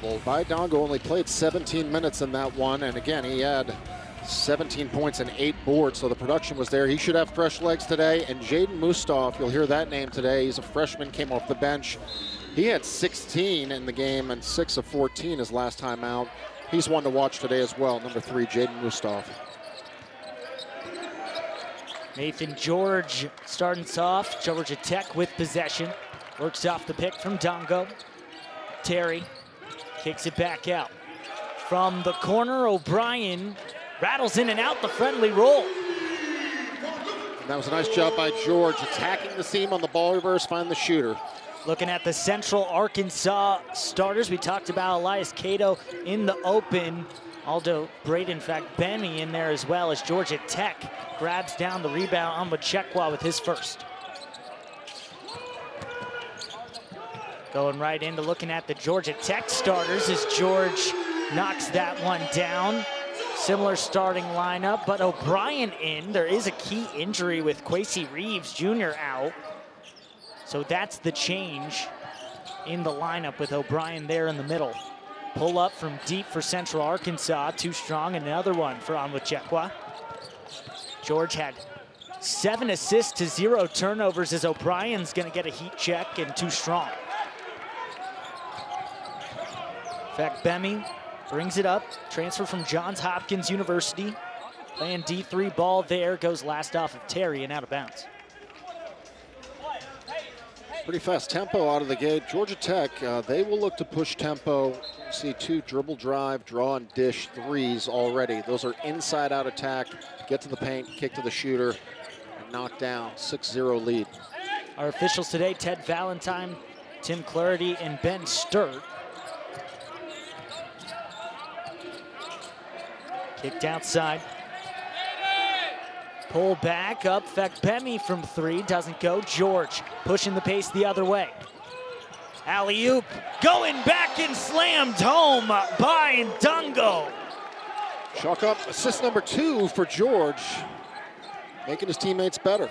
By Dongo only played 17 minutes in that one, and again, he had 17 points and 8 boards, so the production was there. He should have fresh legs today. And Jaeden Mustaf, you'll hear that name today. He's a freshman, came off the bench. He had 16 in the game and 6 of 14 his last time out. He's one to watch today as well, number 3, Jaeden Mustaf. Naithan George starting us off. Georgia Tech with possession. Works off the pick from Dongo. Terry kicks it back out. From the corner, O'Brien rattles in and out the friendly roll. And that was a nice job by George, attacking the seam on the ball reverse, find the shooter. Looking at the Central Arkansas starters, we talked about Elias Cato in the open. Aldo Braden, in fact, Benny in there as well, as Georgia Tech grabs down the rebound on Wachekwa with his first. Going right into looking at the Georgia Tech starters as George knocks that one down. Similar starting lineup, but O'Brien in. There is a key injury with Quasi Reeves Jr. out. So that's the change in the lineup with O'Brien there in the middle. Pull up from deep for Central Arkansas, too strong. Another one for Onwachekwa. George had 7 assists to 0 turnovers as O'Brien's gonna get a heat check and too strong. In fact, Bemi brings it up, transfer from Johns Hopkins University. Playing D3 ball there, goes last off of Terry and out of bounds. Pretty fast tempo out of the gate. Georgia Tech, they will look to push tempo. See 2 dribble drive, draw and dish threes already. Those are inside out attack, get to the paint, kick to the shooter, and knock down, 6-0 lead. Our officials today, Ted Valentine, Tim Clarity, and Ben Sturt. Kicked outside. Pull back up. Fekpemi from 3, doesn't go. George pushing the pace the other way. Alley-oop, going back and slammed home by Ndongo. Chalk up assist number 2 for George, making his teammates better.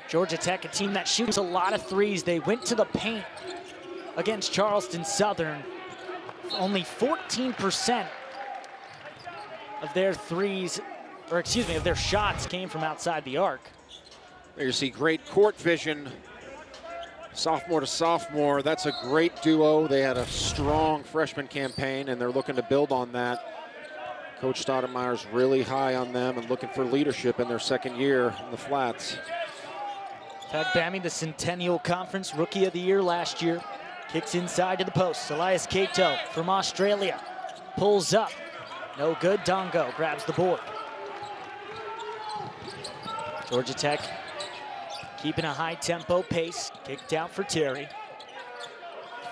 Georgia Tech, a team that shoots a lot of threes. They went to the paint against Charleston Southern. Only 14% of their threes, or excuse me, of their shots came from outside the arc. There you see great court vision, sophomore to sophomore. That's a great duo. They had a strong freshman campaign, and they're looking to build on that. Coach Stoudamire's really high on them and looking for leadership in their second year in the flats. Tad Bami, the Centennial Conference Rookie of the Year last year. Kicks inside to the post. Elias Cato from Australia pulls up. No good. Dongo grabs the board. Georgia Tech keeping a high tempo pace. Kicked out for Terry.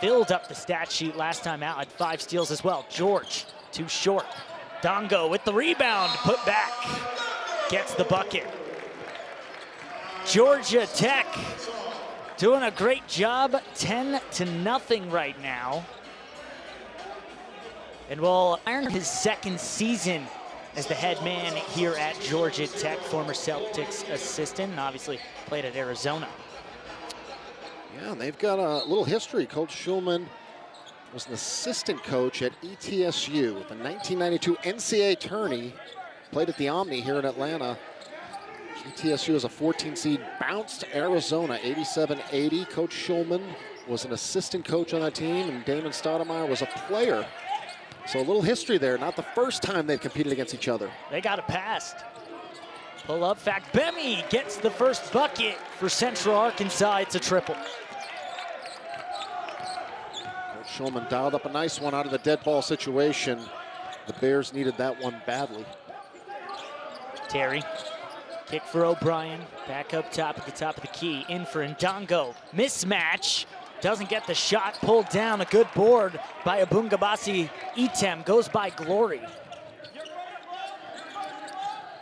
Filled up the stat sheet last time out, had 5 steals as well. George too short. Dongo with the rebound, put back. Gets the bucket. Georgia Tech doing a great job, 10-0 right now. And will earn his 2nd season as the head man here at Georgia Tech, former Celtics assistant, and obviously played at Arizona. Yeah, they've got a little history. Coach Schulman was an assistant coach at ETSU, the 1992 NCAA tourney, played at the Omni here in Atlanta. ETSU is a 14 seed, bounced to Arizona 87-80. Coach Schulman was an assistant coach on that team, and Damon Stoudamire was a player. So a little history there. Not the first time they've competed against each other. They got it passed. Pull up, Bemi gets the first bucket for Central Arkansas. It's a triple. Coach Schulman dialed up a nice one out of the dead ball situation. The Bears needed that one badly. Terry. Kick for O'Brien, back up top at the top of the key, in for Ndongo. Mismatch, doesn't get the shot, pulled down, a good board by Abungabasi Item, goes by Glory.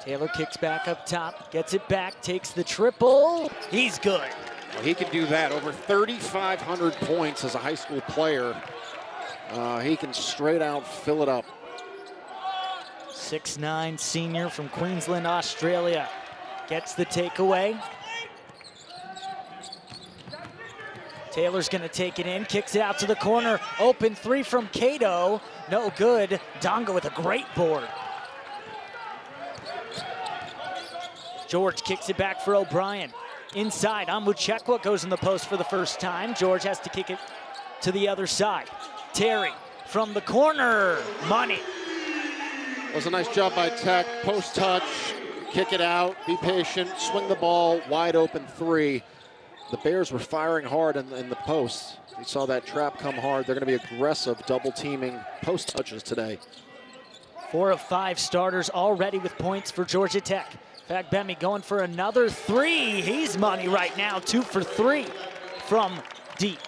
Taylor kicks back up top, gets it back, takes the triple, he's good. Well, he can do that, over 3,500 points as a high school player. He can straight out fill it up. 6'9" senior from Queensland, Australia. Gets the takeaway. Taylor's gonna take it in, kicks it out to the corner. Open three from Cato, no good. Donga with a great board. George kicks it back for O'Brien. Inside, Onwuchekwa goes in the post for the first time. George has to kick it to the other side. Terry from the corner, money. It was a nice job by Tech. Post touch, kick it out, be patient, swing the ball, wide open three. The Bears were firing hard in the post. You saw that trap come hard. They're going to be aggressive, double teaming post touches today. 4 of 5 starters already with points for Georgia Tech. Fagbemi going for another three. He's money right now, 2 for 3 from deep.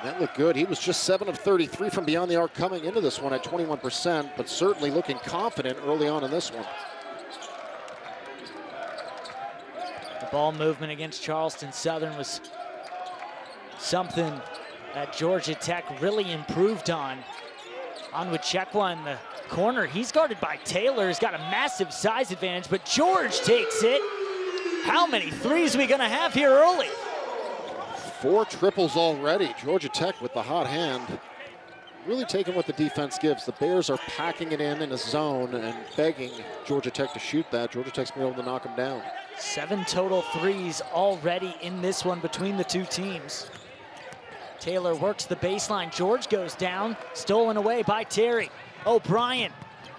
That looked good. He was just 7 of 33 from beyond the arc coming into this one at 21%, but certainly looking confident early on in this one. The ball movement against Charleston Southern was something that Georgia Tech really improved on. Onwuchekwa in the corner. He's guarded by Taylor. He's got a massive size advantage, but George takes it. How many threes are we gonna have here early? 4 triples already. Georgia Tech with the hot hand. Really taking what the defense gives. The Bears are packing it in a zone and begging Georgia Tech to shoot that. Georgia Tech's been able to knock them down. 7 total threes already in this one between the two teams. Taylor works the baseline. George goes down, stolen away by Terry. O'Brien,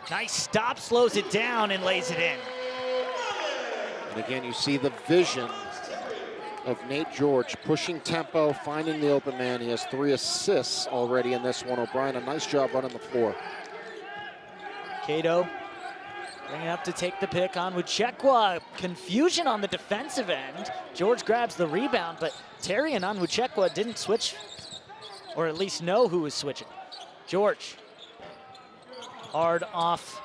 nice stop, slows it down and lays it in. And again, you see the vision of Nate George pushing tempo, finding the open man. He has 3 assists already in this one. O'Brien, a nice job running the floor. Cato bringing up to take the pick on Onwuchekwa. Confusion on the defensive end. George grabs the rebound, but Terry and Onwuchekwa didn't switch, or at least know who was switching. George, hard off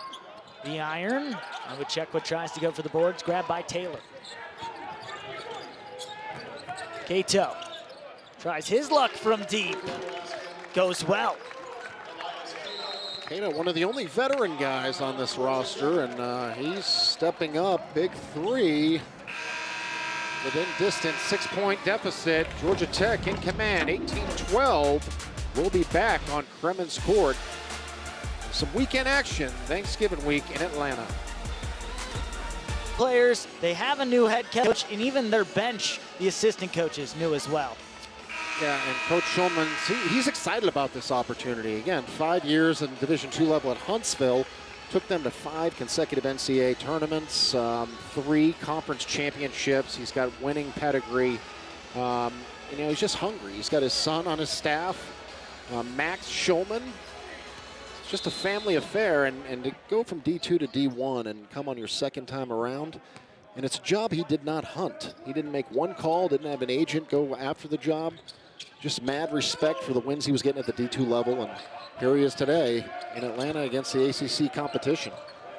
the iron. Onwuchekwa tries to go for the boards, grabbed by Taylor. Cato tries his luck from deep. Goes well. Cato, one of the only veteran guys on this roster, and he's stepping up. Big 3. Within distance, 6-point deficit. Georgia Tech in command, 18-12. We'll be back on Kremen's Court. Some weekend action, Thanksgiving week in Atlanta. Players, they have a new head coach, and even their bench, the assistant coaches, knew as well. Yeah, and Coach Schulman, he's excited about this opportunity. Again, 5 years in Division II level at Huntsville, took them to 5 consecutive NCAA tournaments, 3 conference championships. He's got winning pedigree. He's just hungry. He's got his son on his staff, Max Schulman. It's just a family affair, and to go from D2 to D1 and come on your second time around, and it's a job he did not hunt. He didn't make one call, didn't have an agent go after the job. Just mad respect for the wins he was getting at the D2 level, and here he is today in Atlanta against the ACC competition.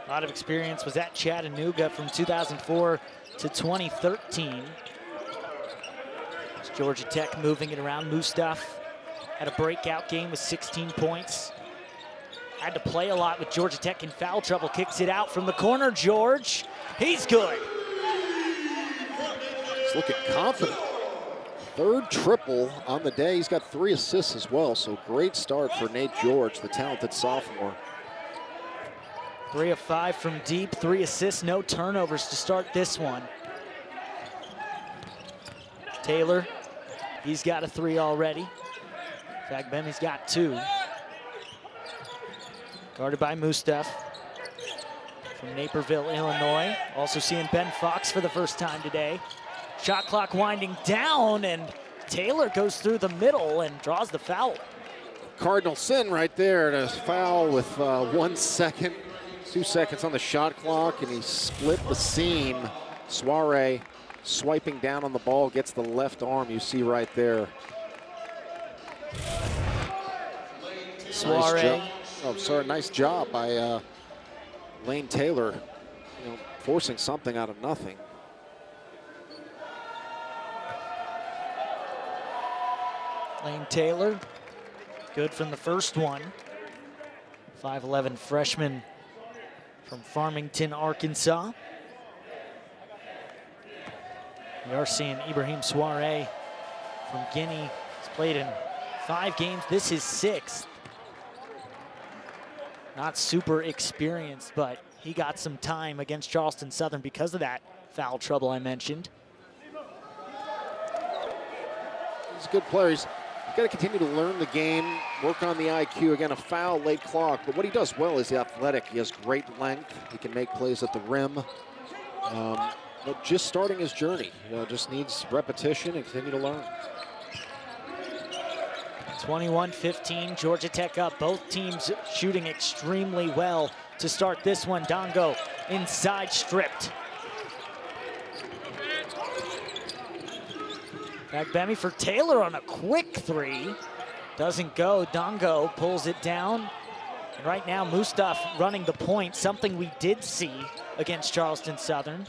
A lot of experience, was at Chattanooga from 2004 to 2013. It's Georgia Tech moving it around. Mustaf had a breakout game with 16 points. Had to play a lot with Georgia Tech in foul trouble. Kicks it out from the corner. George, he's good. He's looking confident. 3rd triple on the day. He's got 3 assists as well, so great start for Nate George, the talented sophomore. 3 of 5 from deep, 3 assists, no turnovers to start this one. Taylor, he's got a 3 already. Fagbemi's got 2. Guarded by Mustaf from Naperville, Illinois. Also seeing Ben Fox for the first time today. Shot clock winding down, and Taylor goes through the middle and draws the foul. Cardinal sin right there to foul with 1 second, 2 seconds on the shot clock, and he split the seam. Soiree swiping down on the ball, gets the left arm you see right there. Soiree. Nice job by Lane Taylor, forcing something out of nothing. Lane Taylor, good from the first one. 5'11" freshman from Farmington, Arkansas. We are seeing Ibrahim Soiree from Guinea. He's played in 5 games. This is 6th. Not super experienced, but he got some time against Charleston Southern because of that foul trouble I mentioned. He's a good player. He's got to continue to learn the game, work on the IQ. Again, a foul, late clock, but what he does well is the athletic. He has great length. He can make plays at the rim. But just starting his journey, just needs repetition and continue to learn. 21-15, Georgia Tech up. Both teams shooting extremely well to start this one. Dongo inside stripped. Fagbemi for Taylor on a quick 3. Doesn't go. Dongo pulls it down. And right now, Mustaf running the point, something we did see against Charleston Southern.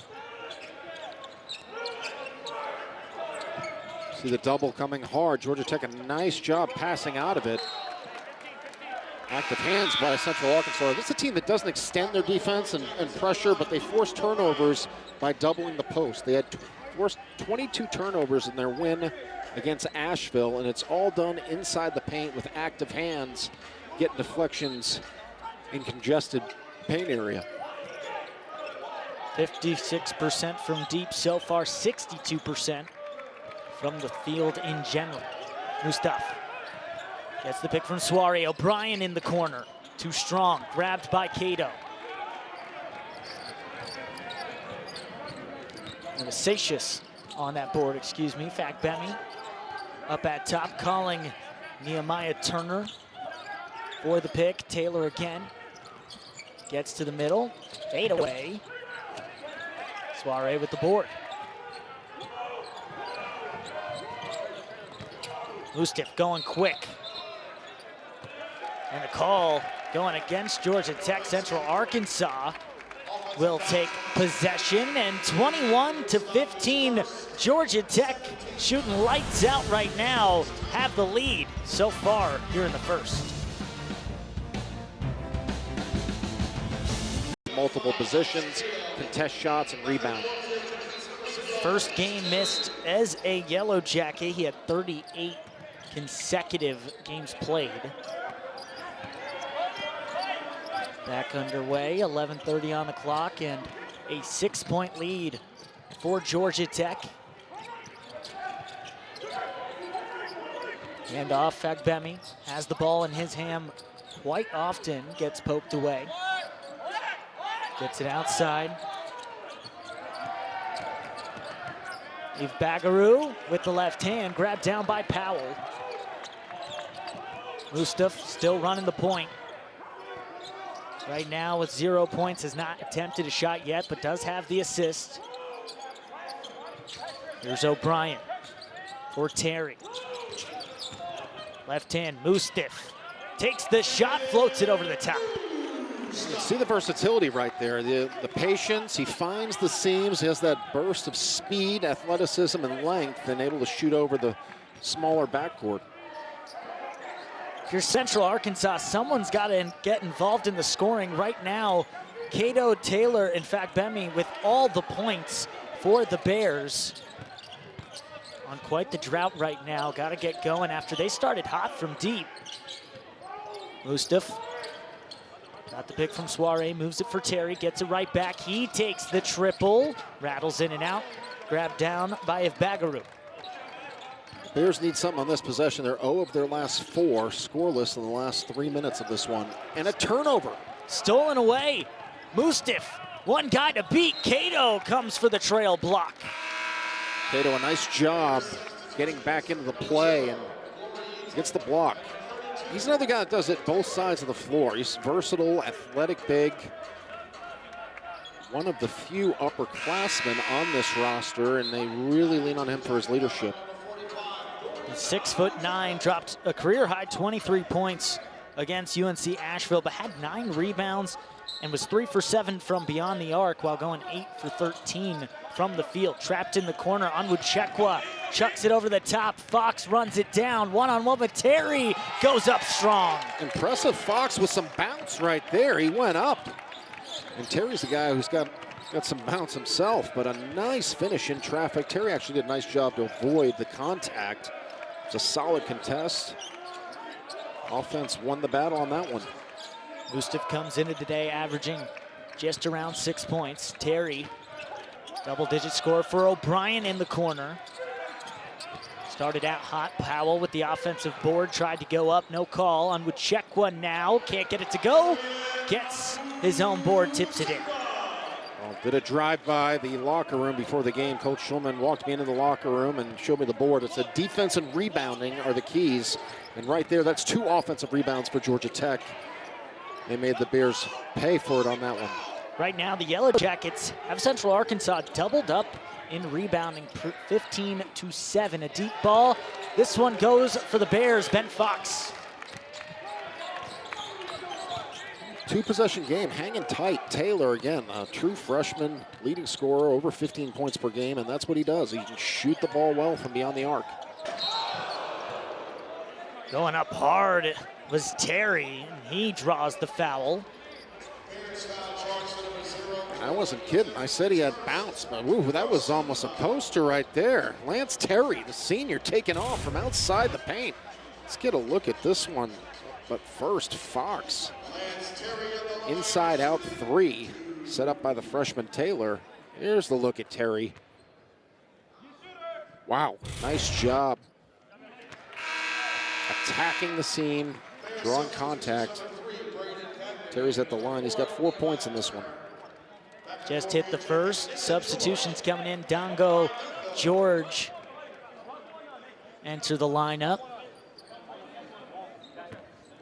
See the double coming hard. Georgia Tech, a nice job passing out of it. Active hands by Central Arkansas. This is a team that doesn't extend their defense and pressure, but they force turnovers by doubling the post. They had forced 22 turnovers in their win against Asheville, and it's all done inside the paint with active hands, getting deflections in congested paint area. 56% from deep so far, 62% from the field in general. Mustaf gets the pick from Soare. O'Brien in the corner. Too strong. Grabbed by Cato. And Asatius on that board, excuse me. Fagbemi up at top, calling Nehemiah Turner for the pick. Taylor again. Gets to the middle. Fade away. Soare with the board. Mustaf going quick. And a call going against Georgia Tech. Central Arkansas will take possession, and 21-15, Georgia Tech shooting lights out right now, have the lead so far here in the first. Multiple positions, contest shots, and rebound. First game missed as a Yellow Jacket. He had 38 consecutive games played. Back underway, 11:30 on the clock, and a 6-point lead for Georgia Tech. And off, Fagbemi has the ball in his hand quite often, gets poked away. Gets it outside. Eve Bagaru with the left hand, grabbed down by Powell. Mustaf still running the point. Right now with 0 points, has not attempted a shot yet, but does have the assist. Here's O'Brien for Terry. Left hand, Mustaf takes the shot, floats it over the top. See the versatility right there, the patience. He finds the seams. He has that burst of speed, athleticism, and length, and able to shoot over the smaller backcourt. If you're Central Arkansas, someone's got to get involved in the scoring right now. Cato, Taylor, and Fagbemi with all the points for the Bears. On quite the drought right now. Got to get going after they started hot from deep. Mustaf got the pick from Soare, moves it for Terry, gets it right back. He takes the triple, rattles in and out, grabbed down by Bagaru. Bears need something on this possession. They're 0 of their last 4, scoreless in the last 3 minutes of this one. And a turnover. Stolen away. Mustaf, one guy to beat. Cato comes for the trail block. Cato, a nice job getting back into the play and gets the block. He's another guy that does it both sides of the floor. He's versatile, athletic, big. One of the few upperclassmen on this roster, and they really lean on him for his leadership. 6'9", dropped a career-high 23 points against UNC Asheville, but had 9 rebounds and was 3 for 7 from beyond the arc while going 8 for 13 from the field. Trapped in the corner, Onwuchekwa chucks it over the top. Fox runs it down, one-on-one, but Terry goes up strong. Impressive Fox with some bounce right there. He went up. And Terry's the guy who's got some bounce himself, but a nice finish in traffic. Terry actually did a nice job to avoid the contact. It's a solid contest. Offense won the battle on that one. Mustaf comes into today averaging just around 6 points. Terry, double-digit score for O'Brien in the corner. Started out hot. Powell with the offensive board, tried to go up, no call. On would check one now, can't get it to go. Gets his own board, tips it in. Well, did a drive by the locker room before the game. Coach Schulman walked me into the locker room and showed me the board. It said defense and rebounding are the keys. And right there, that's 2 offensive rebounds for Georgia Tech. They made the Bears pay for it on that one. Right now, the Yellow Jackets have Central Arkansas doubled up in rebounding, 15-7. A deep ball. This one goes for the Bears, Ben Fox. 2-possession game, hanging tight. Taylor, again, a true freshman, leading scorer, over 15 points per game, and that's what he does. He can shoot the ball well from beyond the arc. Going up hard was Terry, and he draws the foul. I wasn't kidding. I said he had bounce, but ooh, that was almost a poster right there. Lance Terry, the senior, taking off from outside the paint. Let's get a look at this one. But first, Fox. Inside out 3, set up by the freshman Taylor. Here's the look at Terry. Wow, nice job. Attacking the seam, drawing contact. Terry's at the line. He's got 4 points in this one. Just hit the first. Substitutions coming in. Dongo, George enter the lineup.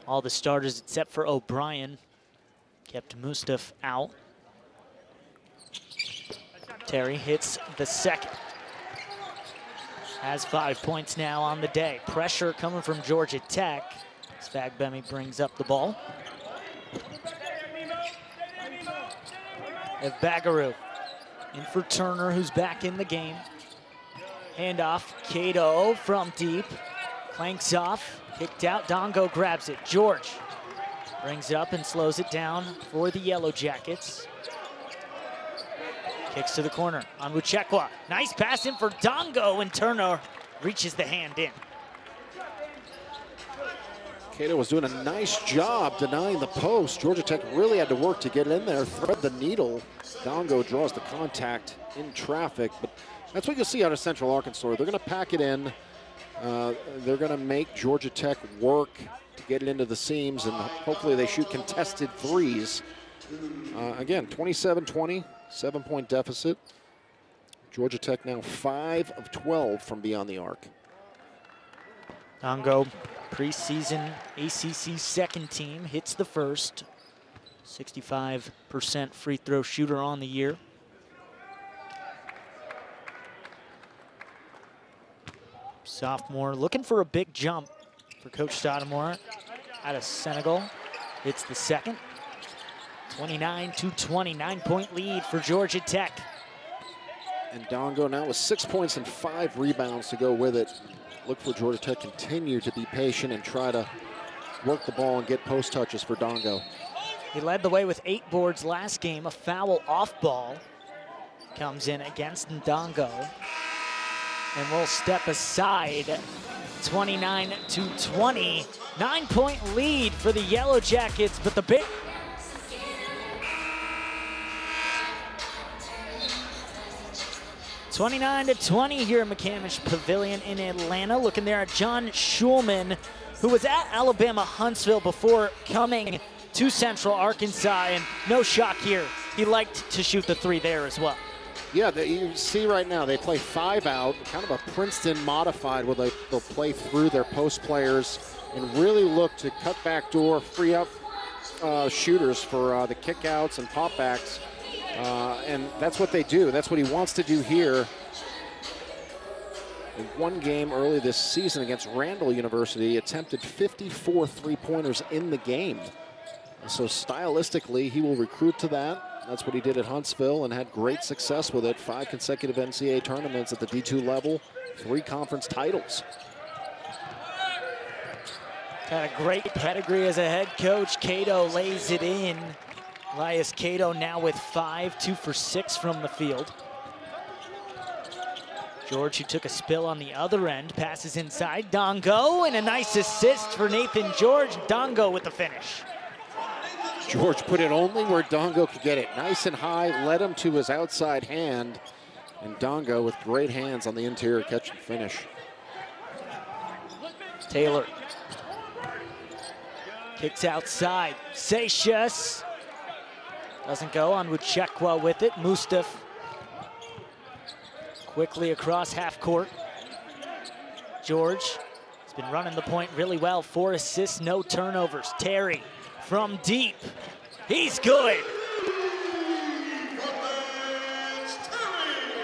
All the starters except for O'Brien. Kept Mustaf out. Terry hits the second. Has 5 points now on the day. Pressure coming from Georgia Tech. Svagbemi brings up the ball. Bagaru in for Turner, who's back in the game. Handoff, Cato from deep. Clanks off, kicked out, Dongo grabs it. George brings it up and slows it down for the Yellow Jackets. Kicks to the corner, on Wuchekwa. Nice pass in for Dongo, and Turner reaches the hand in. Cato was doing a nice job denying the post. Georgia Tech really had to work to get in there, thread the needle. Dongo draws the contact in traffic, but that's what you'll see out of Central Arkansas. They're gonna pack it in. They're gonna make Georgia Tech work to get it into the seams, and hopefully they shoot contested threes. Again, 27-20, 7-point deficit. Georgia Tech now 5 of 12 from beyond the arc. Dongo, preseason ACC second team, hits the first. 65% free throw shooter on the year. Sophomore looking for a big jump for Coach Stoudamire out of Senegal. Hits the second. 29-20, 9-point lead for Georgia Tech. And Dongo now with 6 points and 5 rebounds to go with it. Look for Georgia Tech continue to be patient and try to work the ball and get post touches for Dongo. He led the way with 8 boards last game. A foul off ball comes in against Ndongo. And we'll step aside. 29-20. 9-point lead for the Yellow Jackets, but the big... (29-20) here in McCamish Pavilion in Atlanta. Looking there at John Schulman, who was at Alabama Huntsville before coming to Central Arkansas, and no shock here. He liked to shoot the 3 there as well. Yeah, you see right now they play 5 out, kind of a Princeton modified, where they'll play through their post players and really look to cut back door, free up shooters for the kickouts and popbacks. And that's what they do. That's what he wants to do here. In one game early this season against Randall University, attempted 54 three-pointers in the game. So stylistically, he will recruit to that. That's what he did at Huntsville and had great success with it. 5 consecutive NCAA tournaments at the D2 level, 3 conference titles. Got a great pedigree as a head coach. Cato lays it in. Elias Cato now with 5, 2 for 6 from the field. George, who took a spill on the other end, passes inside. Dongo, and a nice assist for Naithan George. Dongo with the finish. George put it only where Dongo could get it. Nice and high, led him to his outside hand. And Dongo with great hands on the interior catch and finish. Taylor kicks outside. Seixas doesn't go on Wuchekwa with it. Mustaf quickly across half court. George has been running the point really well. 4 assists, no turnovers. Terry from deep. He's good.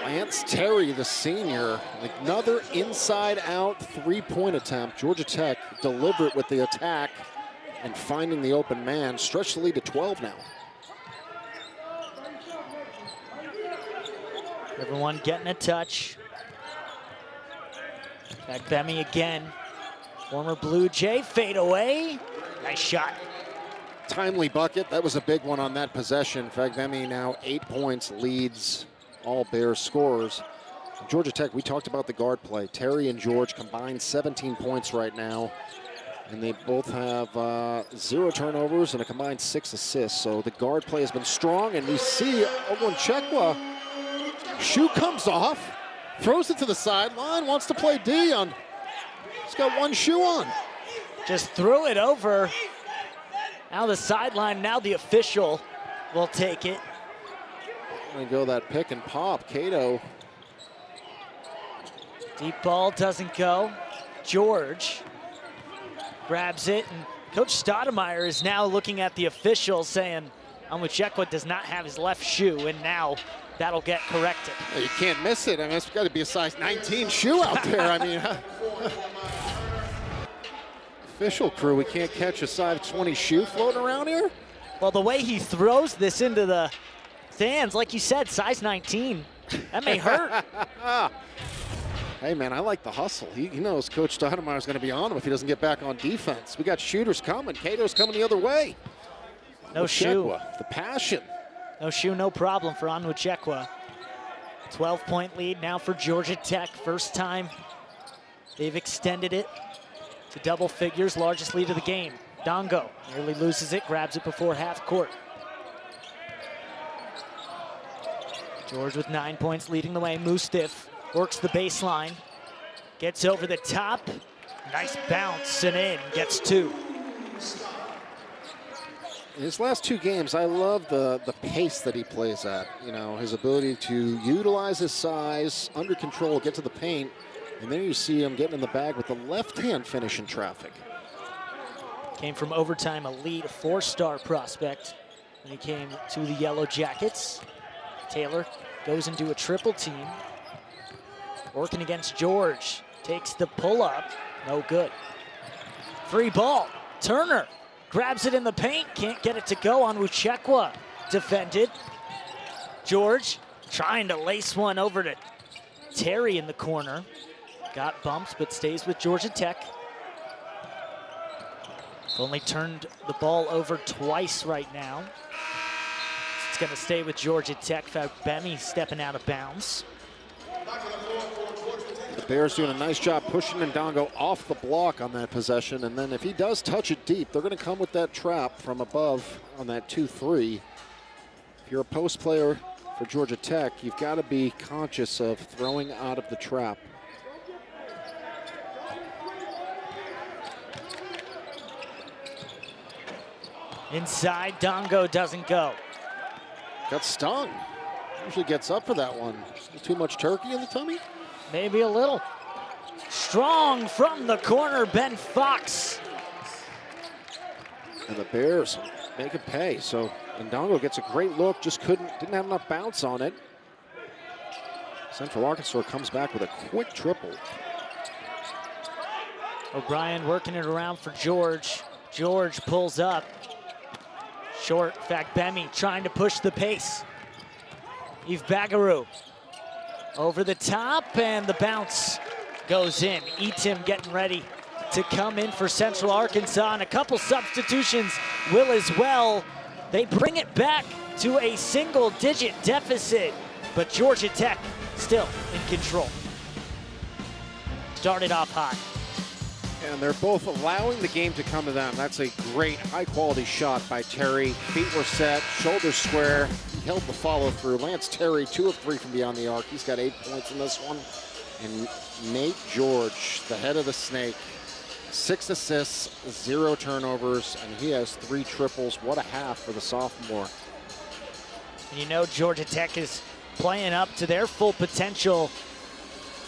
Lance Terry, the senior, another inside-out three-point attempt. Georgia Tech deliberate with the attack and finding the open man. Stretch the lead to 12 now. Everyone getting a touch. Fagbemi again. Former Blue Jay, fade away. Nice shot. Timely bucket. That was a big one on that possession. Fagbemi now 8 points, leads all Bears scorers. Georgia Tech, we talked about the guard play. Terry and George combined 17 points right now. And they both have 0 turnovers and a combined 6 assists. So the guard play has been strong. And we see Wuchekwa, shoe comes off, throws it to the sideline, wants to play D on. He's got one shoe on. Just threw it over. Now the sideline, now the official will take it. Gonna go that pick and pop. Cato. Deep ball doesn't go. George grabs it, and Coach Stoudamire is now looking at the official saying Wuchekwa does not have his left shoe, and now that'll get corrected. Yeah, you can't miss it. I mean, it's got to be a size 19 shoe out there. I mean, official crew, we can't catch a size 20 shoe floating around here? Well, the way he throws this into the stands, like you said, size 19, that may hurt. Hey, man, I like the hustle. He knows Coach Stoudamire is going to be on him if he doesn't get back on defense. We got shooters coming. Cato's coming the other way. No shoe. The passion. No shoe, no problem for Wuchekwa. 12-point lead now for Georgia Tech. First time they've extended it to double figures, largest lead of the game. Dongo nearly loses it, grabs it before half court. George with 9 points leading the way. Mustaf works the baseline, gets over the top. Nice bounce and in, gets 2. In his last 2 games, I love the pace that he plays at. You know, his ability to utilize his size, under control, get to the paint, and then you see him getting in the bag with the left-hand finish in traffic. Came from overtime elite, a 4-star prospect when he came to the Yellow Jackets. Taylor goes into a triple team. Working against George, takes the pull-up, no good. Free ball, Turner grabs it in the paint, can't get it to go on Wuchekwa. Defended. George trying to lace one over to Terry in the corner. Got bumps, but stays with Georgia Tech. Only turned the ball over twice right now. It's gonna stay with Georgia Tech. Fagbemi stepping out of bounds. The Bears doing a nice job pushing Ndongo off the block on that possession, and then if he does touch it deep, they're going to come with that trap from above on that 2-3. If you're a post player for Georgia Tech, you've got to be conscious of throwing out of the trap. Inside, Dongo doesn't go. Got stung. Usually gets up for that one. Too much turkey in the tummy? Maybe a little. Strong from the corner, Ben Fox. And the Bears make it pay. So Ndongo gets a great look, just didn't have enough bounce on it. Central Arkansas comes back with a quick triple. O'Brien working it around for George. George pulls up. Short, Fagbemi trying to push the pace. Yves Bagarou over the top, and the bounce goes in. Eaton getting ready to come in for Central Arkansas, and a couple substitutions will as well. They bring it back to a single-digit deficit, but Georgia Tech still in control. darted off high. And they're both allowing the game to come to them. That's a great, high-quality shot by Terry. Feet were set, shoulders square. He held the follow-through. Lance Terry, 2 of 3 from beyond the arc. He's got 8 points in this one. And Nate George, the head of the snake, 6 assists, 0 turnovers, and he has 3 triples. What a half for the sophomore. And you know Georgia Tech is playing up to their full potential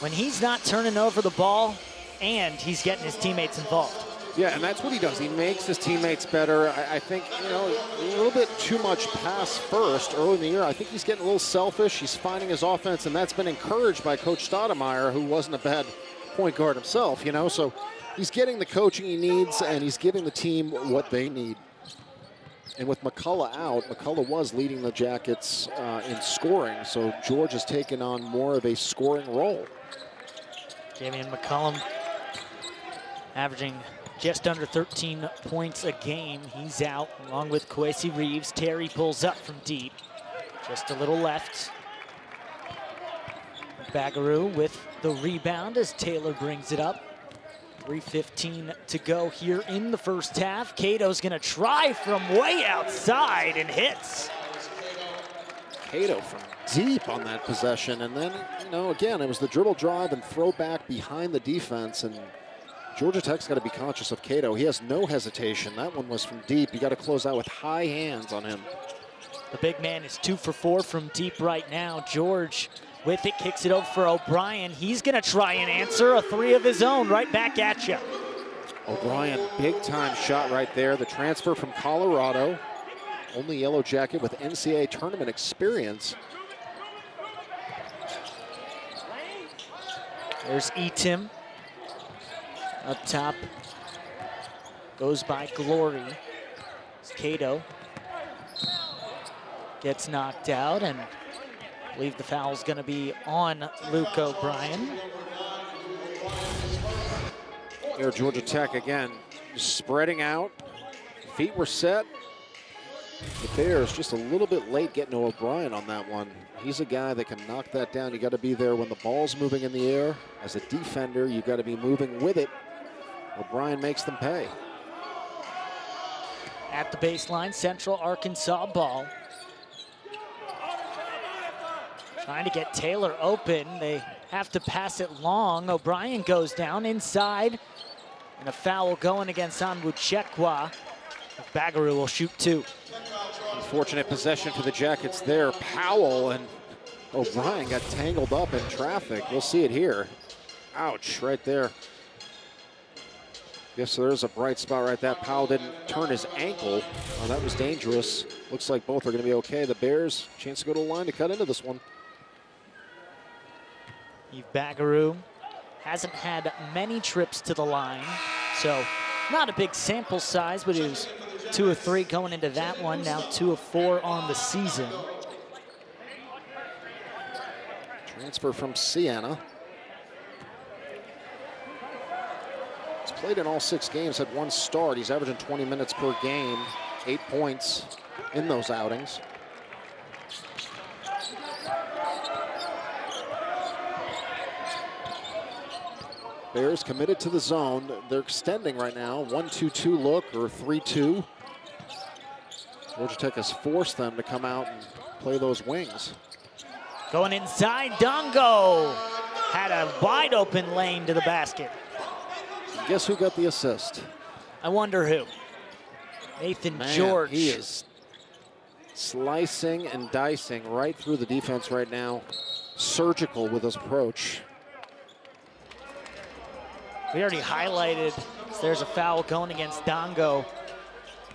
when he's not turning over the ball and he's getting his teammates involved. Yeah, and that's what he does. He makes his teammates better. I think, you know, a little bit too much pass first early in the year. I think he's getting a little selfish. He's finding his offense, and that's been encouraged by Coach Stoudamire, who wasn't a bad point guard himself, you know. So he's getting the coaching he needs, and he's giving the team what they need. And with McCullough out, McCullough was leading the Jackets in scoring, so George has taken on more of a scoring role. Damian McCullum averaging just under 13 points a game. He's out along with Kwesi Reeves. Terry pulls up from deep. Just a little left. Bagaroo with the rebound as Taylor brings it up. 3:15 to go here in the first half. Cato's gonna try from way outside and hits. Cato from deep on that possession, and then, you know, again, it was the dribble drive and throw back behind the defense, and Georgia Tech's got to be conscious of Cato. He has no hesitation. That one was from deep. You got to close out with high hands on him. The big man is 2 for 4 from deep right now. George with it, kicks it over for O'Brien. He's gonna try and answer a 3 of his own right back at you. O'Brien, big time shot right there. The transfer from Colorado. Only Yellow Jacket with NCAA tournament experience. There's Etim. Up top, goes by Glory. Cato gets knocked out, and I believe the foul's gonna be on Luke O'Brien. Here, Georgia Tech again, just spreading out. Feet were set. The Bears just a little bit late getting to O'Brien on that one. He's a guy that can knock that down. You got to be there when the ball's moving in the air. As a defender, you got to be moving with it. O'Brien makes them pay. At the baseline, Central Arkansas ball. Trying to get Taylor open. They have to pass it long. O'Brien goes down inside. And a foul going against Onwuchekwa. Bagaroo will shoot 2. Unfortunate possession for the Jackets there. Powell and O'Brien got tangled up in traffic. We'll see it here. Ouch, right there. Yes, so there's a bright spot right there. Powell didn't turn his ankle. Oh, that was dangerous. Looks like both are going to be okay. The Bears, chance to go to the line to cut into this one. Eve Bagaroo hasn't had many trips to the line, so not a big sample size, but he was 2 of 3 going into that one. Now 2 of 4 on the season. Transfer from Siena. He's played in all 6 games, had 1 start. He's averaging 20 minutes per game, 8 points in those outings. Bears committed to the zone. They're extending right now. 1-2-2 look or 3-2. Georgia Tech has forced them to come out and play those wings. Going inside, Dongo had a wide open lane to the basket. Guess who got the assist? I wonder who. Naithan George. He is slicing and dicing right through the defense right now. Surgical with his approach. We already highlighted, so there's a foul going against Dongo.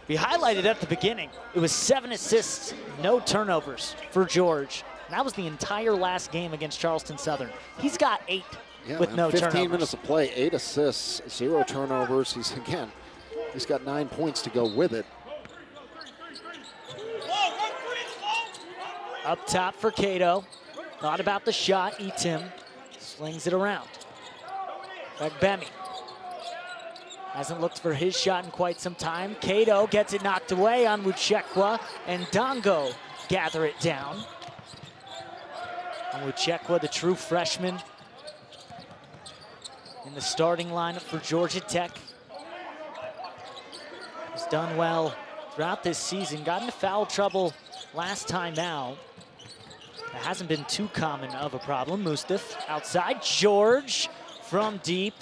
We highlighted at the beginning. It was 7 assists, no turnovers for George. And that was the entire last game against Charleston Southern. He's got 8 with no 15 turnovers. minutes of play, 8 assists, 0 turnovers. He's got 9 points to go with it. Up top for Cato. Thought about the shot. Etim slings it around. Bemi hasn't looked for his shot in quite some time. Cato gets it knocked away on Onwuchekwa, and Dongo gather it down. Onwuchekwa, the true freshman. in the starting lineup for Georgia Tech. He's done well throughout this season. Got into foul trouble last time out. That hasn't been too common of a problem. Mustaf outside. George from deep.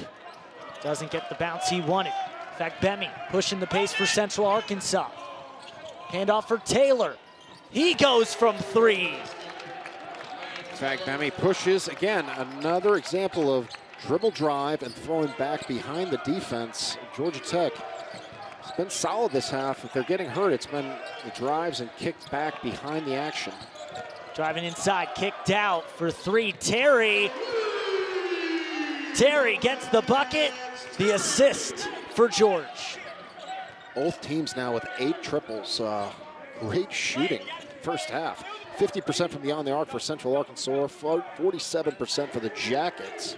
Doesn't get the bounce he wanted. Fagbemi pushing the pace for Central Arkansas. Handoff for Taylor. He goes from 3. Fagbemi pushes again. Another example of dribble drive and throwing back behind the defense. Georgia Tech has been solid this half. If they're getting hurt, it's been the drives and kicked back behind the action. Driving inside, kicked out for 3. Terry gets the bucket, the assist for George. Both teams now with 8 triples. Great shooting first half. 50% from beyond the arc for Central Arkansas, 47% for the Jackets.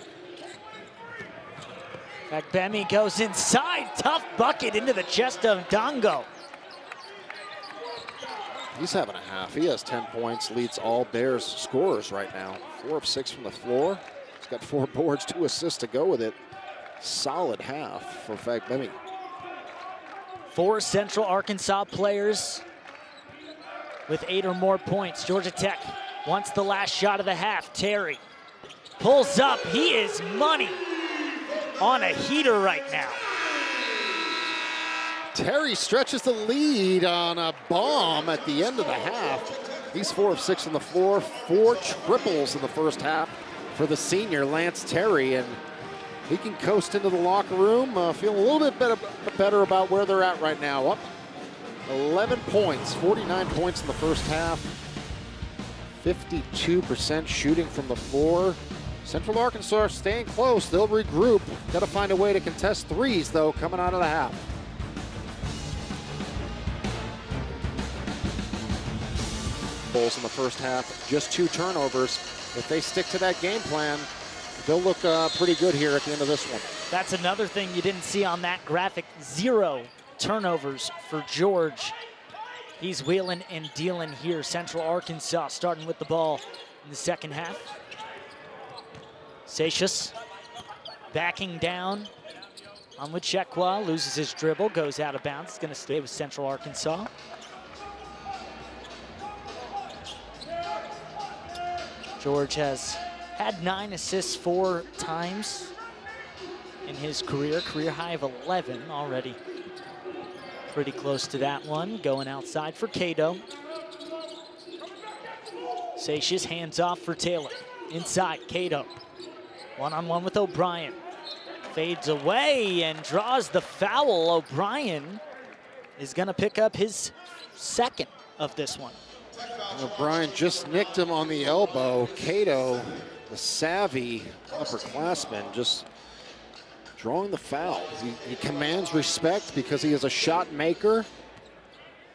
Fagbemi goes inside, tough bucket into the chest of Dongo. He's having a half. He has 10 points, leads all Bears scorers right now. 4 of 6 from the floor. He's got 4 boards, 2 assists to go with it. Solid half for Fagbemi. 4 Central Arkansas players with 8 or more points. Georgia Tech wants the last shot of the half. Terry pulls up. He is money on a heater right now. Terry stretches the lead on a bomb at the end of the half. He's 4 of 6 on the floor, 4 triples in the first half for the senior Lance Terry, and he can coast into the locker room, feeling a little bit better about where they're at right now. Up 11 points, 49 points in the first half, 52% shooting from the floor. Central Arkansas staying close. They'll regroup. Got to find a way to contest threes, though, coming out of the half. Bulls in the first half, just 2 turnovers. If they stick to that game plan, they'll look pretty good here at the end of this one. That's another thing you didn't see on that graphic. 0 turnovers for George. He's wheeling and dealing here. Central Arkansas starting with the ball in the second half. Seixas backing down on Wichekwa, loses his dribble, goes out of bounds. It's going to stay with Central Arkansas. George has had 9 assists 4 times in his career high of 11 already. Pretty close to that one. Going outside for Cato. Seixas hands off for Taylor. Inside, Cato. One-on-one with O'Brien. Fades away and draws the foul. O'Brien is gonna pick up his 2nd of this one. O'Brien just nicked him on the elbow. Cato, the savvy upperclassman, just drawing the foul. He commands respect because he is a shot maker.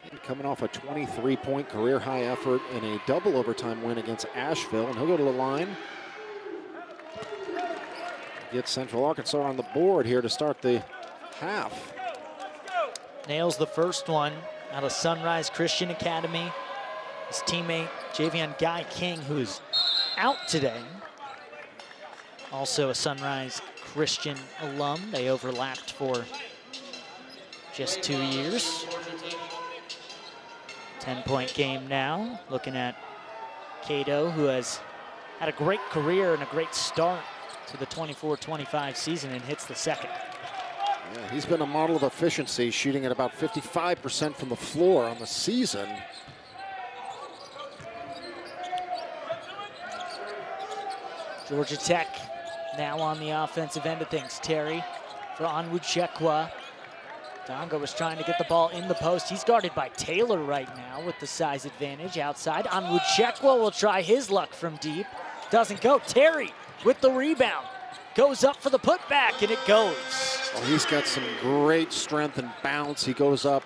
And coming off a 23-point career-high effort in a double overtime win against Asheville, and he'll go to the line. Get Central Arkansas on the board here to start the half. Nails the first one out of Sunrise Christian Academy. His teammate, Javion Guy King, who's out today. Also a Sunrise Christian alum. They overlapped for just 2 years. 10-point game now. Looking at Cato, who has had a great career and a great start to the 24-25 season and hits the 2nd. Yeah, he's been a model of efficiency, shooting at about 55% from the floor on the season. Georgia Tech now on the offensive end of things. Terry for Onwuchekwa. Dongo was trying to get the ball in the post. He's guarded by Taylor right now with the size advantage outside. Onwuchekwa will try his luck from deep. Doesn't go. Terry with the rebound. Goes up for the putback, and it goes. Well, he's got some great strength and bounce. He goes up,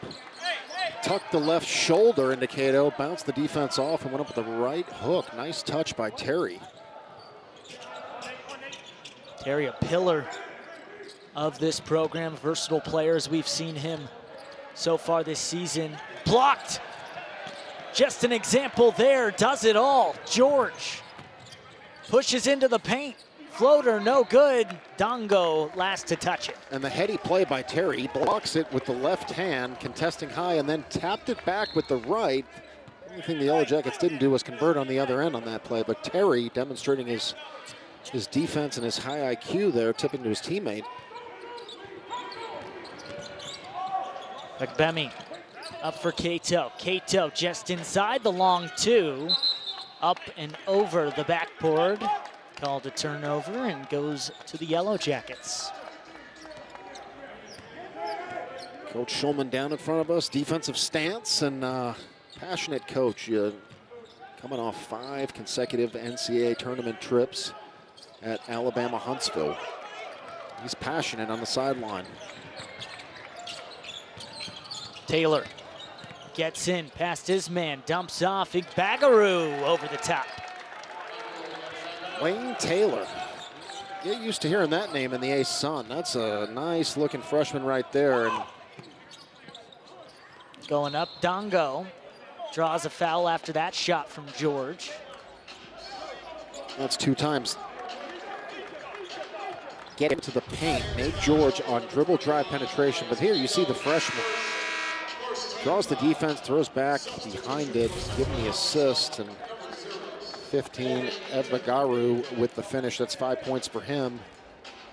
tucked the left shoulder into Cato, bounced the defense off, and went up with the right hook. Nice touch by Terry. Terry, a pillar of this program, versatile player as we've seen him so far this season. Blocked. Just an example there, does it all. George pushes into the paint Floater, no good. Dongo last to touch it. And the heady play by Terry. He blocks it with the left hand, contesting high, and then tapped it back with the right. The only thing the Yellow Jackets didn't do was convert on the other end on that play, but Terry demonstrating his defense and his high IQ there, tipping to his teammate. McBemmy up for Cato. Cato just inside the long two. Up and over the backboard. Called a turnover and goes to the Yellow Jackets. Coach Schulman down in front of us, defensive stance, and passionate coach. Coming off 5 consecutive NCAA tournament trips at Alabama Huntsville. He's passionate on the sideline. Taylor gets in past his man, dumps off. Igbagaroo over the top. Wayne Taylor. Get used to hearing that name in the A-Sun. That's a nice looking freshman right there. And going up, Dongo draws a foul after that shot from George. that's 2 times. Get into the paint. Nate George on dribble drive penetration. But here you see the freshman. Draws the defense, throws back behind it, giving the assist. And 15, Igbagaroo with the finish. That's 5 points for him.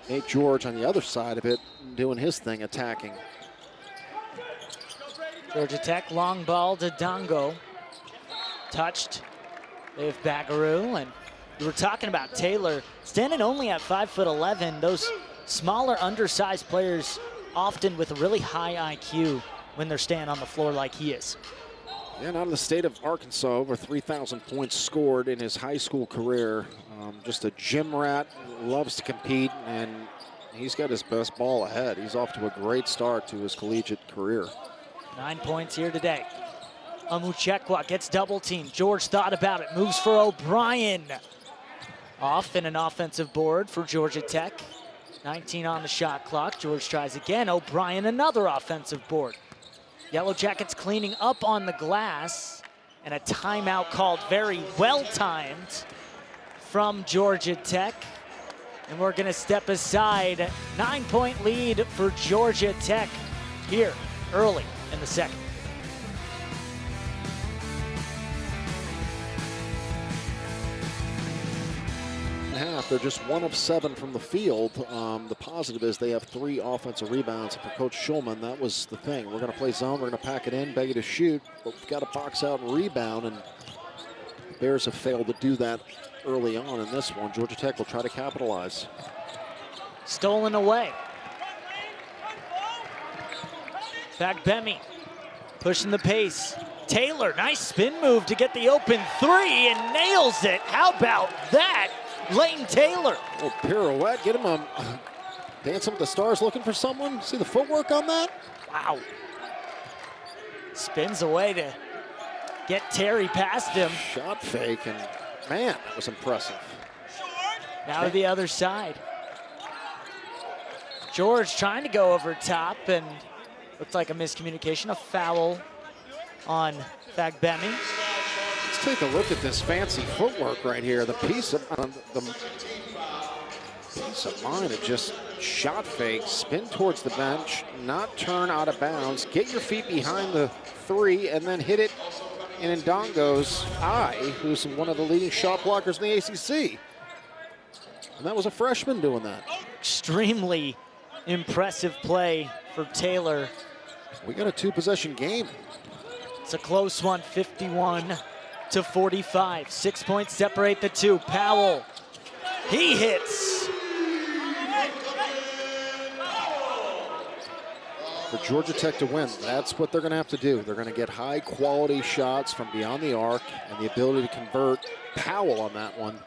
Nate George on the other side of it, doing his thing, attacking. Georgia Tech, long ball to Dongo. Touched. They have Bagaroo, and we were talking about Taylor standing only at 5'11". Those smaller, undersized players often with a really high IQ when they're standing on the floor like he is. And out of the state of Arkansas, over 3,000 points scored in his high school career. Just a gym rat, loves to compete, and he's got his best ball ahead. He's off to a great start to his collegiate career. 9 points here today. Amuchekwa gets double teamed. George thought about it, moves for O'Brien. Off in an offensive board for Georgia Tech. 19 on the shot clock. George tries again. O'Brien, another offensive board. Yellow Jackets cleaning up on the glass, and a timeout called, very well timed from Georgia Tech. And we're gonna step aside. 9-point lead for Georgia Tech here early in the second. Half, they're just 1 of 7 from the field. The positive is they have 3 offensive rebounds. For Coach Schulman, that was the thing. We're going to play zone, we're going to pack it in, beg you to shoot, but we've got to box out and rebound, and Bears have failed to do that early on in this one. Georgia Tech will try to capitalize. Stolen away. Fagbemi pushing the pace. Taylor, nice spin move to get the open 3 and nails it. How about that? Lane Taylor. Oh, pirouette, get him Dancing with the Stars, looking for someone. See the footwork on that? Wow. Spins away to get Terry past him. Shot fake, and man, that was impressive. Now to the other side. George trying to go over top, and looks like a miscommunication, a foul on Fagbemi. Let's take a look at this fancy footwork right here. The piece of mind of just shot fake, spin towards the bench, not turn out of bounds, get your feet behind the 3, and then hit it in Ndongo's eye, who's one of the leading shot blockers in the ACC. And that was a freshman doing that. Extremely Impressive play for Taylor. We got a 2-possession game. It's a close one, 51-45. 6 points separate the two. Powell, he hits. For Georgia Tech to win, that's what they're going to have to do. They're going to get high-quality shots from beyond the arc and the ability to convert. Powell on that one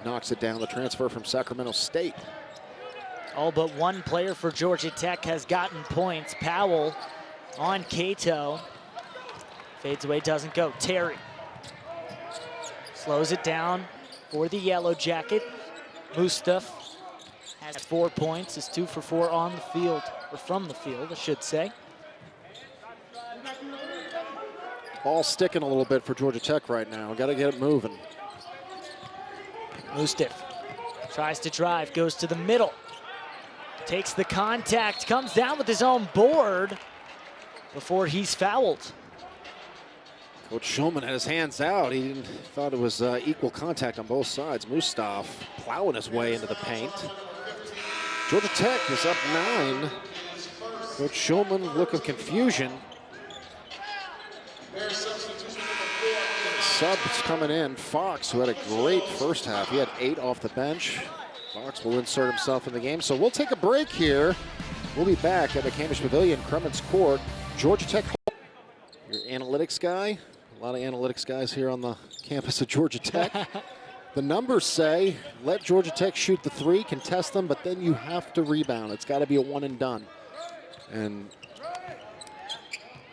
knocks it down, the transfer from Sacramento State. All but one player for Georgia Tech has gotten points. Powell on Cato. Fades away, doesn't go. Terry slows it down for the Yellow Jacket. Mustaf has 4 points, is 2 for 4 on the field, or from the field, I should say. Ball sticking a little bit for Georgia Tech right now. Got to get it moving. Mustaf Tries to drive, goes to the middle. Takes the contact, comes down with his own board before he's fouled. Coach Schulman had his hands out. He thought it was equal contact on both sides. Mustaf plowing his way into the paint. Georgia Tech is up 9. Coach Schulman, look of confusion. Subs coming in. Fox, who had a great first half. He had 8 off the bench. Fox will insert himself in the game. So we'll take a break here. We'll be back at the Cambridge Pavilion, Cremens Court. Georgia Tech, your analytics guy. A lot of analytics guys here on the campus of Georgia Tech. The numbers say, let Georgia Tech shoot the 3, contest them, but then you have to rebound. It's got to be a one and done. And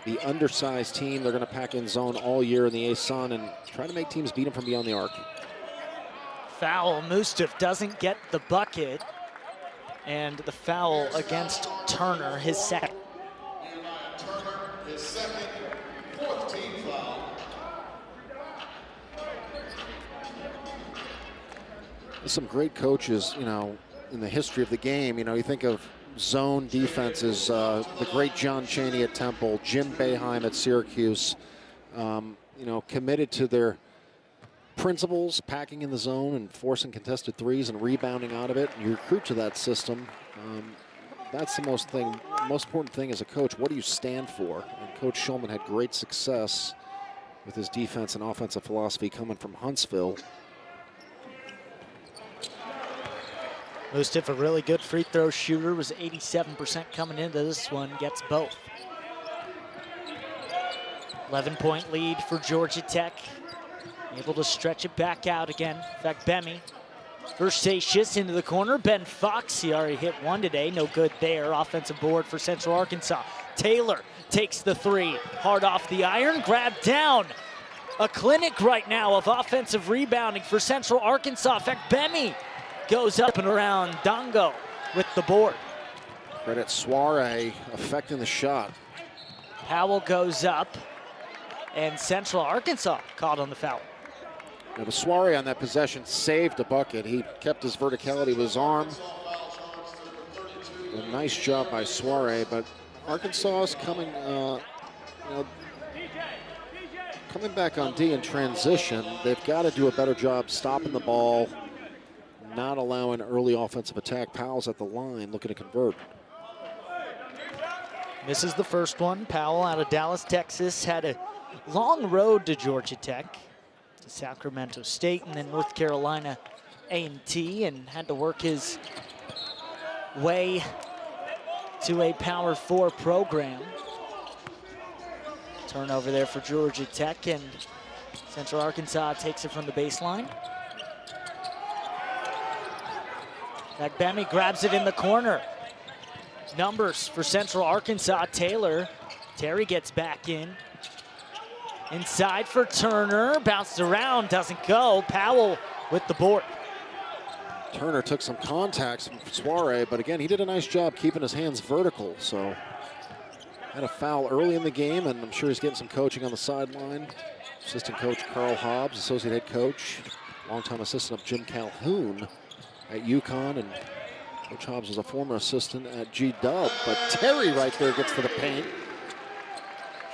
the undersized team, they're going to pack in zone all year in the ASUN and try to make teams beat them from beyond the arc. Foul, Mustaf doesn't get the bucket. And the foul against Turner, his second. Some great coaches, you know, in the history of the game. You know, you think of zone defenses, the great John Chaney at Temple, Jim Boeheim at Syracuse, you know, committed to their principles, packing in the zone and forcing contested threes and rebounding out of it. You recruit to that system. That's the most important thing as a coach. What do you stand for? And Coach Schulman had great success with his defense and offensive philosophy coming from Huntsville. Mustaf, a really good free throw shooter, was 87% coming into this one, gets both. 11-point lead for Georgia Tech. Able to stretch it back out again. In fact, Bemi, Versacious into the corner. Ben Fox, he already hit one today, no good there. Offensive board for Central Arkansas. Taylor takes the 3, hard off the iron, grabbed down. A clinic right now of offensive rebounding for Central Arkansas. In fact, Bemi goes up and around. Dongo with the board. Credit Soiree affecting the shot. Powell goes up, and Central Arkansas caught on the foul. Now the Soiree on that possession saved the bucket. He kept his verticality of his arm. A nice job by Soiree, but Arkansas is coming, you know, coming back on D in transition. They've got to do a better job stopping the ball, not allowing early offensive attack. Powell's at the line looking to convert. This is the first one. Powell out of Dallas, Texas, had a long road to Georgia Tech, to Sacramento State, and then North Carolina A&T, and had to work his way to a Power 4 program. Turnover there for Georgia Tech, and Central Arkansas takes it from the baseline. Bemi grabs it in the corner. Numbers for Central Arkansas. Taylor. Terry gets back in. Inside for Turner. Bounced around, doesn't go. Powell with the board. Turner took some contacts from Soiree, but again, he did a nice job keeping his hands vertical. So had a foul early in the game, and I'm sure he's getting some coaching on the sideline. Assistant coach Carl Hobbs, associate head coach, longtime assistant of Jim Calhoun at UConn, and Coach Hobbs was a former assistant at G-Dub, but Terry right there gets to the paint.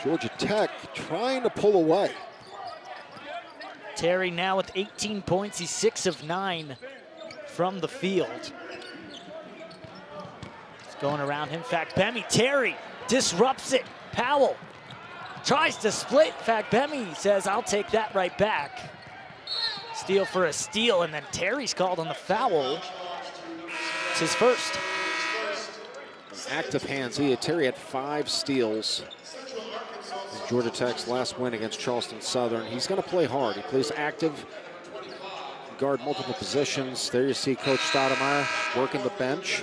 Georgia Tech trying to pull away. Terry now with 18 points. He's 6 of 9 from the field. It's going around him. In fact, Bemi, Terry disrupts it. Powell tries to split. In fact, Bemi says, I'll take that right back. Steal for a steal, and then Terry's called on the foul. It's his first. Active hands. Terry had 5 steals in Georgia Tech's last win against Charleston Southern. He's going to play hard. He plays active, guard multiple positions. There you see Coach Stoudamire working the bench.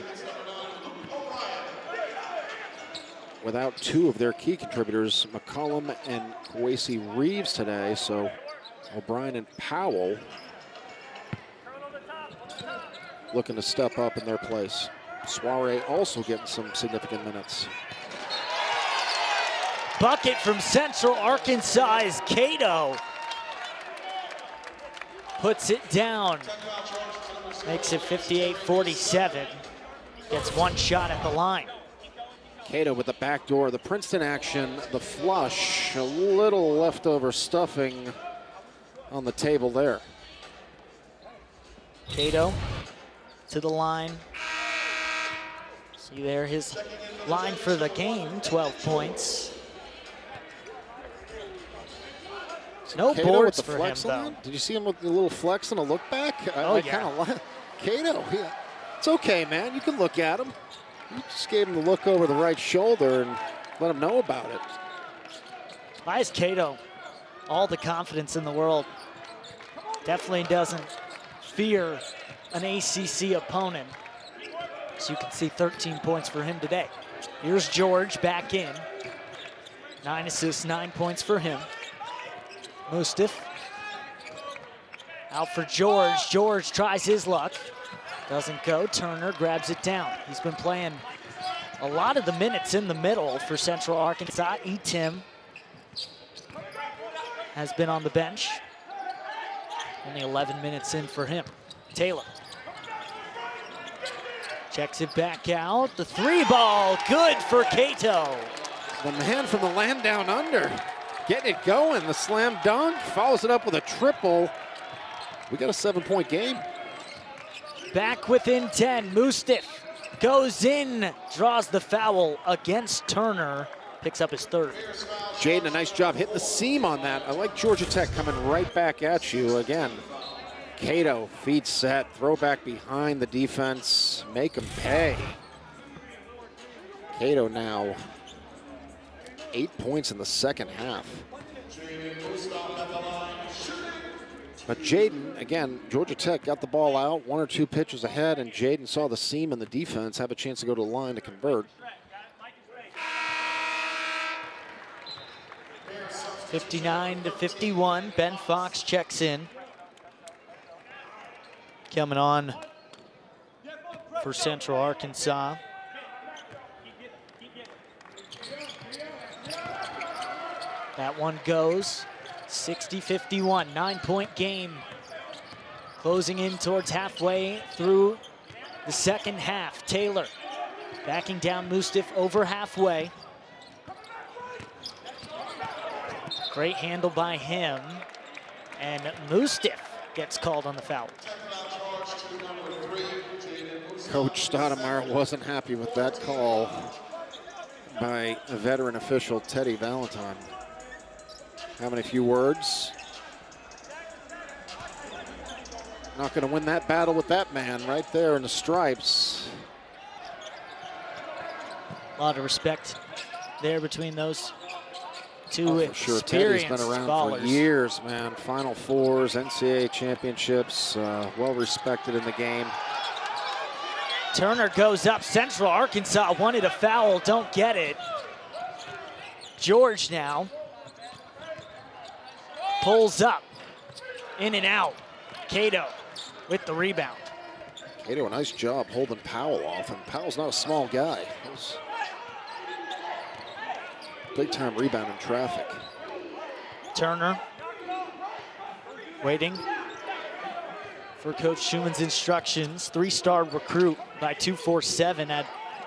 Without 2 of their key contributors, McCollum and Kwesi Reeves today, so O'Brien and Powell looking to step up in their place. Soiree also getting some significant minutes. Bucket from Central Arkansas is Cato. Puts it down. Makes it 58-47. Gets one shot at the line. Cato with the back door, the Princeton action, the flush, a little leftover stuffing on the table there. Cato to the line. See there his line for the game, 12 points. No Cato boards with the for flex him, though. on. Did you see him with the little flex and a look back? Oh, I yeah. kind of like Cato. Yeah. It's okay, man. You can look at him. You just gave him the look over the right shoulder and let him know about it. Why is Cato all the confidence in the world? Definitely doesn't fear an ACC opponent. As you can see, 13 points for him today. Here's George back in. 9 assists, 9 points for him. Mustaf out for George. George tries his luck. Doesn't go. Turner grabs it down. He's been playing a lot of the minutes in the middle for Central Arkansas. Tim has been on the bench. Only 11 minutes in for him. Taylor checks it back out. The three ball, good for Cato. The man from the land down under, getting it going. The slam dunk, follows it up with a triple. We got a 7-point game. Back within 10, Mustaf goes in, draws the foul against Turner, picks up his third. Jaeden, a nice job hitting the seam on that. I like Georgia Tech coming right back at you again. Cato, feet set, throw back behind the defense, make him pay. Cato now 8 points in the second half. But Jaeden, again, Georgia Tech got the ball out, 1 or 2 pitches ahead, and Jaeden saw the seam in the defense, have a chance to go to the line to convert. 59-51, Ben Fox checks in. Coming on for Central Arkansas. That one goes. 60-51, 9-point game. Closing in towards halfway through the second half. Taylor backing down Mustaf over halfway. Great handle by him. And Mustaf gets called on the foul. Coach Stoudamire wasn't happy with that call by a veteran official, Teddy Valentine. Having a few words. Not going to win that battle with that man right there in the stripes. A lot of respect there between those two Sure, experienced Teddy's been around ballers. for years, man. Final Fours, NCAA championships, well respected in the game. Turner goes up. Central Arkansas wanted a foul, don't get it. George now pulls up, in and out. Cato with the rebound. Cato, a nice job holding Powell off, and Powell's not a small guy. Big time rebound in traffic. Turner waiting for Coach Schumann's instructions. 3-star recruit by 247, had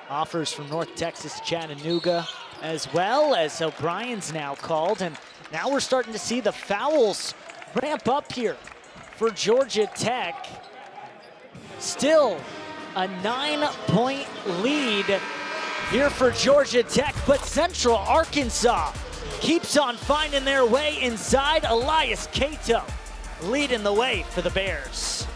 offers from North Texas, Chattanooga, as well as O'Brien's now called. And now we're starting to see the fouls ramp up here for Georgia Tech. Still a 9-point lead here for Georgia Tech, but Central Arkansas keeps on finding their way inside. Elias Cato leading the way for the Bears.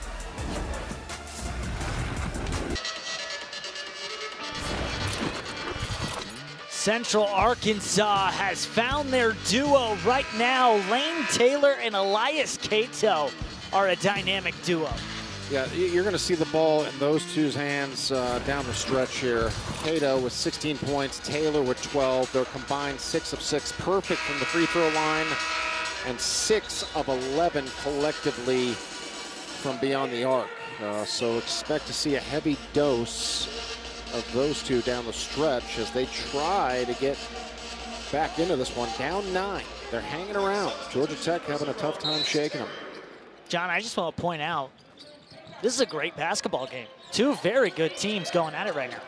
Central Arkansas has found their duo right now. Lane Taylor and Elias Cato are a dynamic duo. Yeah, you're going to see the ball in those two's hands down the stretch here. Cato with 16 points, Taylor with 12. They're combined 6 of 6, perfect from the free throw line, and 6 of 11 collectively from beyond the arc. So expect to see a heavy dose of those two down the stretch as they try to get back into this one. Down 9. They're hanging around. Georgia Tech having a tough time shaking them. John, I just want to point out, This is a great basketball game. Two very good teams going at it right now.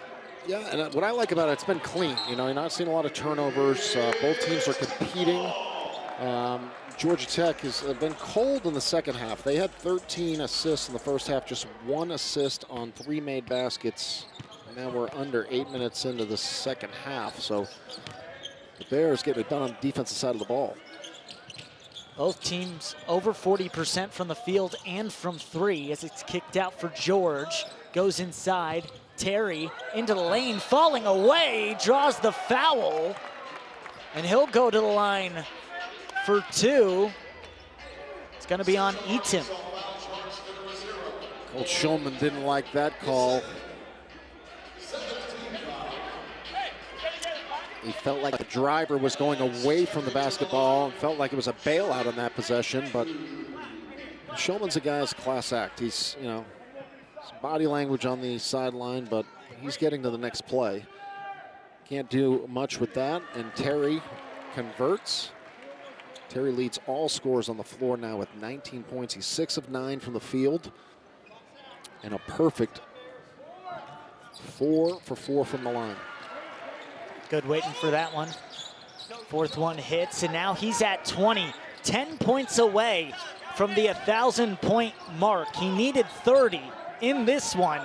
Yeah, and what I like about it, it's been clean. You know, you're not seeing a lot of turnovers. Both teams are competing. Georgia Tech has been cold in the second half. They had 13 assists in the first half, just 1 assist on 3 made baskets. And now we're under 8 minutes into the second half. So the Bears getting it done on the defensive side of the ball. Both teams over 40% from the field and from 3 as it's kicked out for George. Goes inside. Terry into the lane, falling away, draws the foul. And he'll go to the line for 2. It's going to be on Eaton. Coach Shulman didn't like that call. He felt like the driver was going away from the basketball and felt like it was a bailout on that possession, but Shulman's a guy's class act. He's, you know, some body language on the sideline, but he's getting to the next play. Can't do much with that, and Terry converts. Terry leads all scorers on the floor now with 19 points. He's 6 of 9 from the field, and a perfect 4 for 4 from the line. Good waiting for that one. 4th one hits, and now he's at 20. 10 points away from the 1,000-point mark. He needed 30 in this one.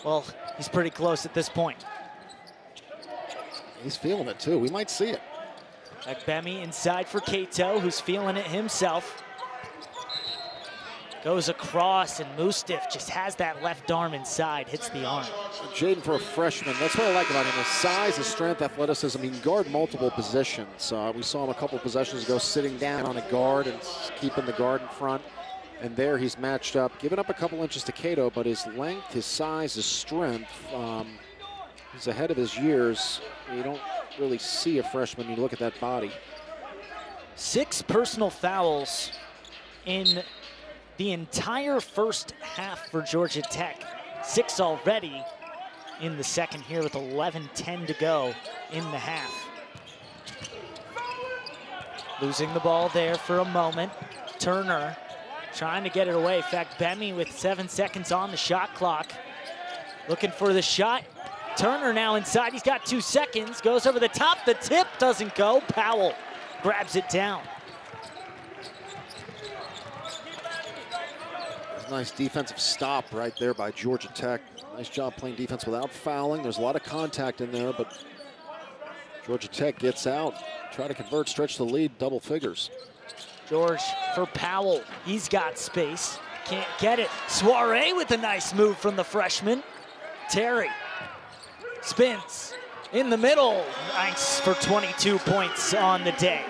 Well, he's pretty close at this point. He's feeling it, too. We might see it. Agbemi inside for Cato, who's feeling it himself. Goes across, and Mustaf just has that left arm inside, hits the arm. Jaeden, for a freshman, that's what I like about him. His size, his strength, athleticism. He can guard multiple positions. We saw him a couple possessions ago sitting down on a guard and keeping the guard in front. And there he's matched up, giving up a couple inches to Cato, but his length, his size, his strength, he's ahead of his years. You don't really see a freshman when you look at that body. 6 personal fouls in the entire first half for Georgia Tech. 6 already in the second here with 11:10 to go in the half. Losing the ball there for a moment. Turner trying to get it away. In fact, Bemi with 7 seconds on the shot clock. Looking for the shot. Turner now inside, he's got 2 seconds. Goes over the top, the tip doesn't go. Powell grabs it down. Nice defensive stop right there by Georgia Tech. Nice job playing defense without fouling. There's a lot of contact in there, but Georgia Tech gets out. Try to convert, stretch the lead, double figures. George for Powell. He's got space. Can't get it. Soiree with a nice move from the freshman. Terry spins in the middle. Nice for 22 points on the day.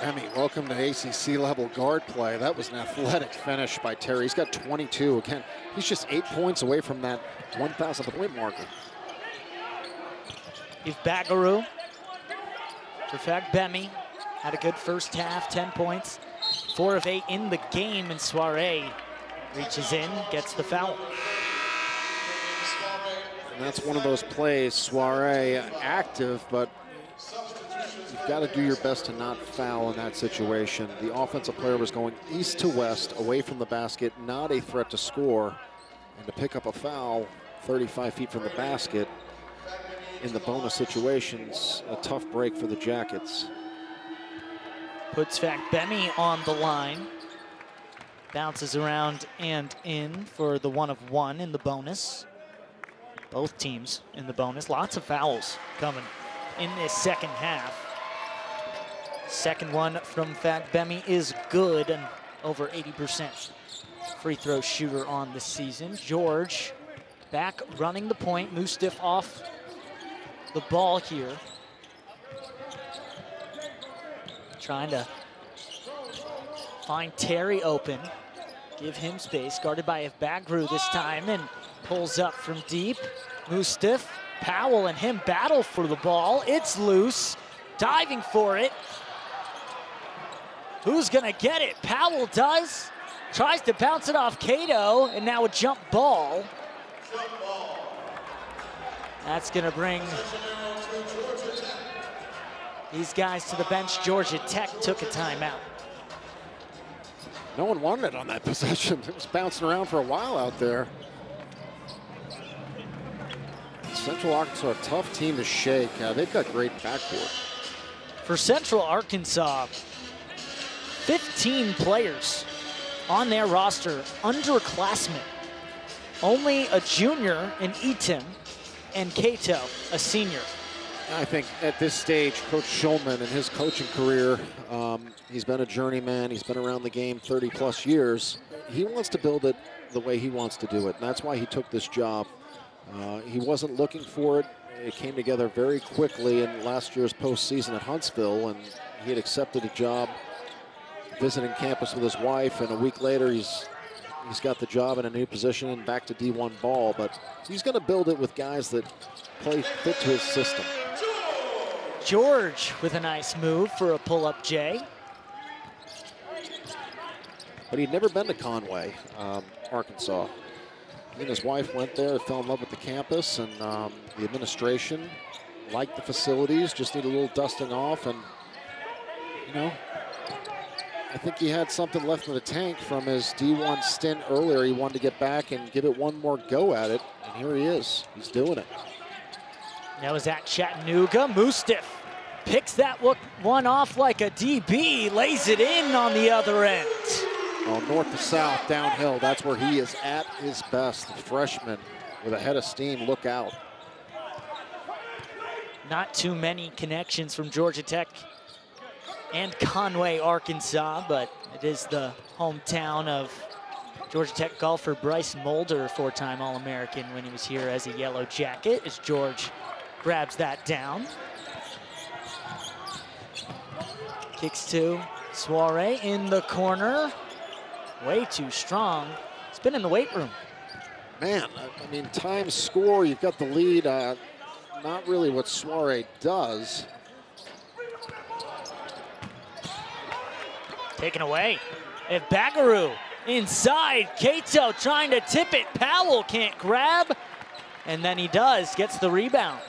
Remy, welcome to ACC level guard play. That was an athletic finish by Terry. He's got 22. Again, he's just 8 points away from that 1,000th point marker. If Bagaru for Fagbemi had a good first half, 10 points, 4 of 8 in the game, and Soiree reaches in, gets the foul. And that's one of those plays, Soiree active, but you've got to do your best to not foul in that situation. The offensive player was going east to west, away from the basket, not a threat to score. And to pick up a foul 35 feet from the basket in the bonus situations, a tough break for the Jackets. Puts Fagbemi on the line. Bounces around and in for the 1 of 1 in the bonus. Both teams in the bonus. Lots of fouls coming in this second half. Second one from Fagbemi is good, and over 80% free throw shooter on the season. George back running the point. Mustaf off the ball here. Trying to find Terry open. Give him space. Guarded by Bagru this time, and pulls up from deep. Mustaf, Powell and him battle for the ball. It's loose. Diving for it. Who's gonna get it? Powell does. Tries to bounce it off Cato, and now a jump ball. That's gonna bring these guys to the bench. Georgia Tech took a timeout. No one wanted it on that possession. It was bouncing around for a while out there. Central Arkansas, a tough team to shake. They've got great backcourt. For Central Arkansas, 15 players on their roster, underclassmen. Only a junior in Eaton and Cato, a senior. I think at this stage, Coach Schulman in his coaching career, he's been a journeyman. He's been around the game 30-plus years. He wants to build it the way he wants to do it, and that's why he took this job. He wasn't looking for it. It came together very quickly in last year's postseason at Huntsville, and he had accepted a job visiting campus with his wife, and a week later he's got the job in a new position and back to D1 ball. But he's going to build it with guys that fit to his system. George with a nice move for a pull-up J. But he'd never been to Conway, Arkansas. He and his wife went there, fell in love with the campus and the administration, liked the facilities, just need a little dusting off. And, you know, I think he had something left in the tank from his D1 stint earlier. He wanted to get back and give it one more go at it, and here he is. He's doing it. That was at Chattanooga. Mustaf picks that one off like a DB, lays it in on the other end. Well, north to south, downhill, that's where he is at his best. The freshman with a head of steam, look out. Not too many connections from Georgia Tech and Conway, Arkansas, but it is the hometown of Georgia Tech golfer Bryce Mulder, four-time All-American when he was here as a Yellow Jacket, as George grabs that down. Kicks to Soiree in the corner. Way too strong. It's been in the weight room. Man, I mean, time, score, you've got the lead. Not really what Soiree does. Taken away. If Bagaru inside, Cato trying to tip it. Powell can't grab, and then he does, gets the rebound.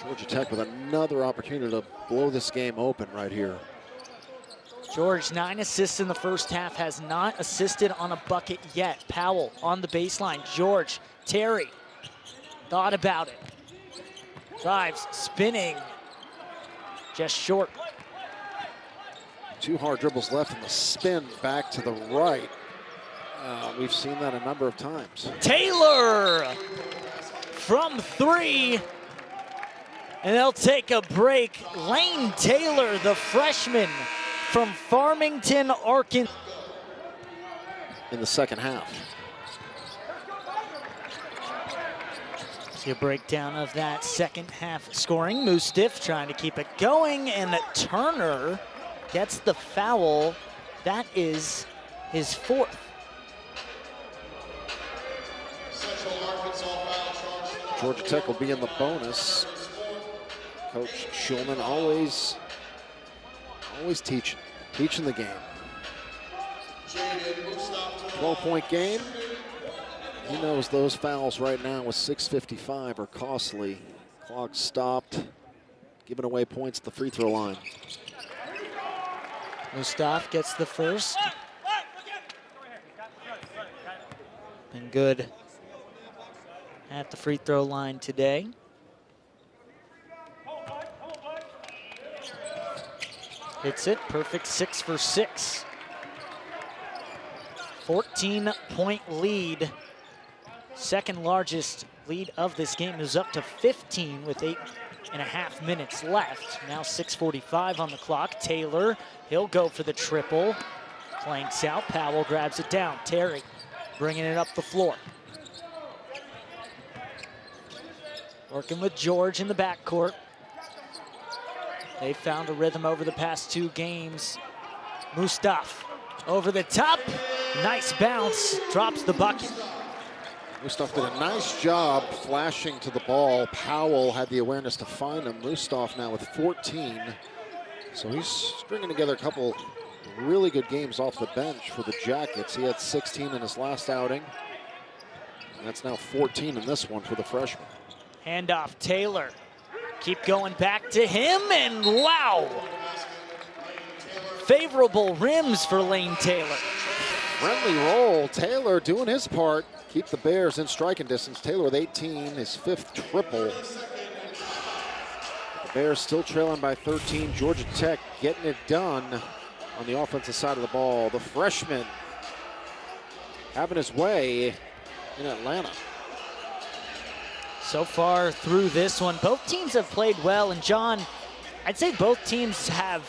Georgia Tech with another opportunity to blow this game open right here. George, 9 assists in the first half, has not assisted on a bucket yet. Powell on the baseline. George, Terry, thought about it. Drives, spinning, just short. 2 hard dribbles left and the spin back to the right. We've seen that a number of times. Taylor from 3. And they'll take a break. Lane Taylor, the freshman from Farmington, Arkansas. In the second half. See a breakdown of that second half scoring. Mustaf trying to keep it going, and Turner gets the foul. That is his 4th. Georgia Tech will be in the bonus. Coach Schulman always teaching the game. 12-point game. He knows those fouls right now with 6:55 are costly. Clock stopped, giving away points at the free throw line. Mustaf gets the first. Been good at the free throw line today. Hits it, perfect 6 for 6. 14-point lead. Second largest lead of this game is up to 15 with 8.5 minutes left. Now 6:45 on the clock. Taylor, he'll go for the triple. Planks out, Powell grabs it down. Terry bringing it up the floor. Working with George in the backcourt. They found a rhythm over the past 2 games. Mustaf over the top. Nice bounce, drops the bucket. Mustaf did a nice job flashing to the ball. Powell had the awareness to find him. Mustaf now with 14. So he's stringing together a couple really good games off the bench for the Jackets. He had 16 in his last outing. And that's now 14 in this one for the freshman. Handoff, Taylor. Keep going back to him, and wow! Favorable rims for Lane Taylor. Friendly roll. Taylor doing his part. Keep the Bears in striking distance. Taylor with 18, his 5th triple. The Bears still trailing by 13. Georgia Tech getting it done on the offensive side of the ball. The freshman having his way in Atlanta. So far through this one, both teams have played well, and John, I'd say both teams have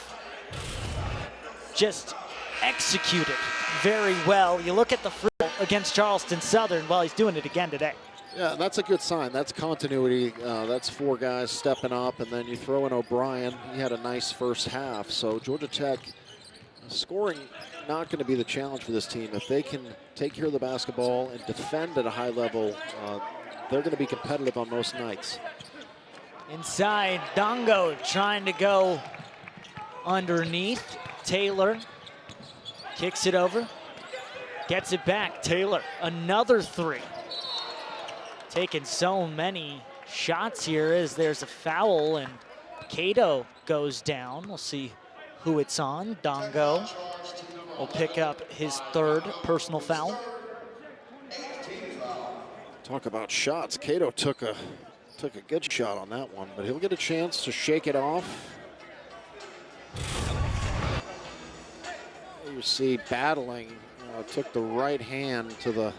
just executed very well. You look at the free against Charleston Southern, well, he's doing it again today. Yeah, that's a good sign. That's continuity. That's 4 guys stepping up, and then you throw in O'Brien. He had a nice first half. So Georgia Tech scoring not going to be the challenge for this team. If they can take care of the basketball and defend at a high level, they're going to be competitive on most nights. Inside, Dongo trying to go underneath. Taylor kicks it over, gets it back. Taylor, another 3. Taking so many shots here as there's a foul, and Cato goes down. We'll see who it's on. Dongo will pick up his 3rd personal foul. Talk about shots. Cato took a good shot on that one, but he'll get a chance to shake it off. You see battling, took the right hand to the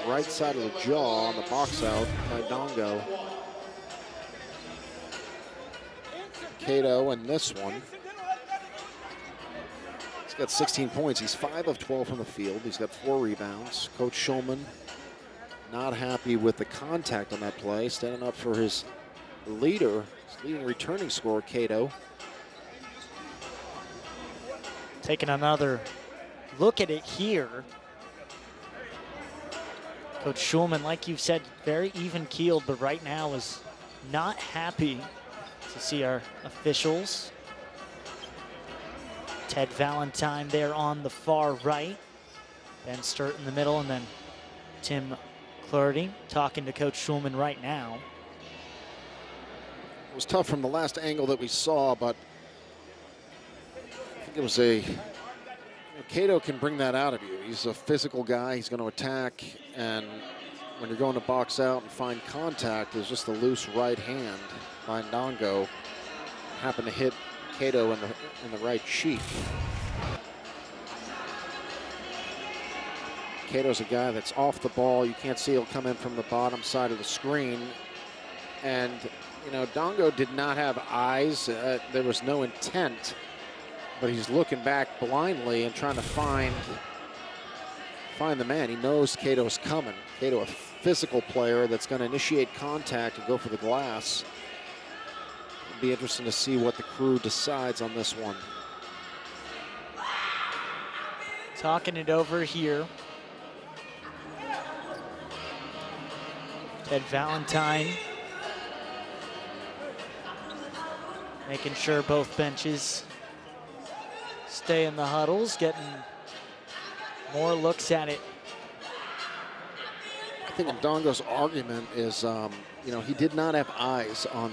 right side of the jaw on the box out by Dongo. Cato in this one. He's got 16 points. He's 5 of 12 from the field. He's got 4 rebounds. Coach Schulman not happy with the contact on that play, standing up for his leader, his leading returning scorer, Cato. Taking another look at it here. Coach Schulman, like you've said, very even-keeled, but right now is not happy to see our officials. Ted Valentine there on the far right. Ben Sturt in the middle, and then Tim Clardy talking to Coach Schulman right now. It was tough from the last angle that we saw, but I think it was Cato can bring that out of you. He's a physical guy. He's going to attack, and when you're going to box out and find contact, there's just a loose right hand by Dongo. Happened to hit Cato in the right cheek. Cato's a guy that's off the ball. You can't see he'll come in from the bottom side of the screen. And, you know, Dongo did not have eyes. There was no intent. But he's looking back blindly and trying to find the man. He knows Cato's coming. Cato, a physical player that's going to initiate contact and go for the glass. It'll be interesting to see what the crew decides on this one. Talking it over here. Ted Valentine making sure both benches stay in the huddles, getting more looks at it. I think Dongo's argument is, you know, he did not have eyes on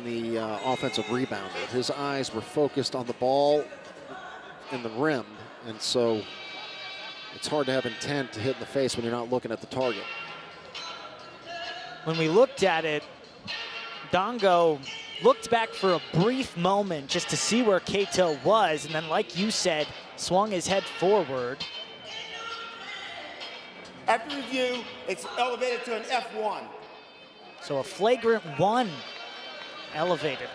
the offensive rebounder. His eyes were focused on the ball in the rim, and so it's hard to have intent to hit in the face when you're not looking at the target. When we looked at it, Dongo looked back for a brief moment just to see where Cato was, and then, like you said, swung his head forward. After review, it's elevated to an F1. So a flagrant 1 elevated.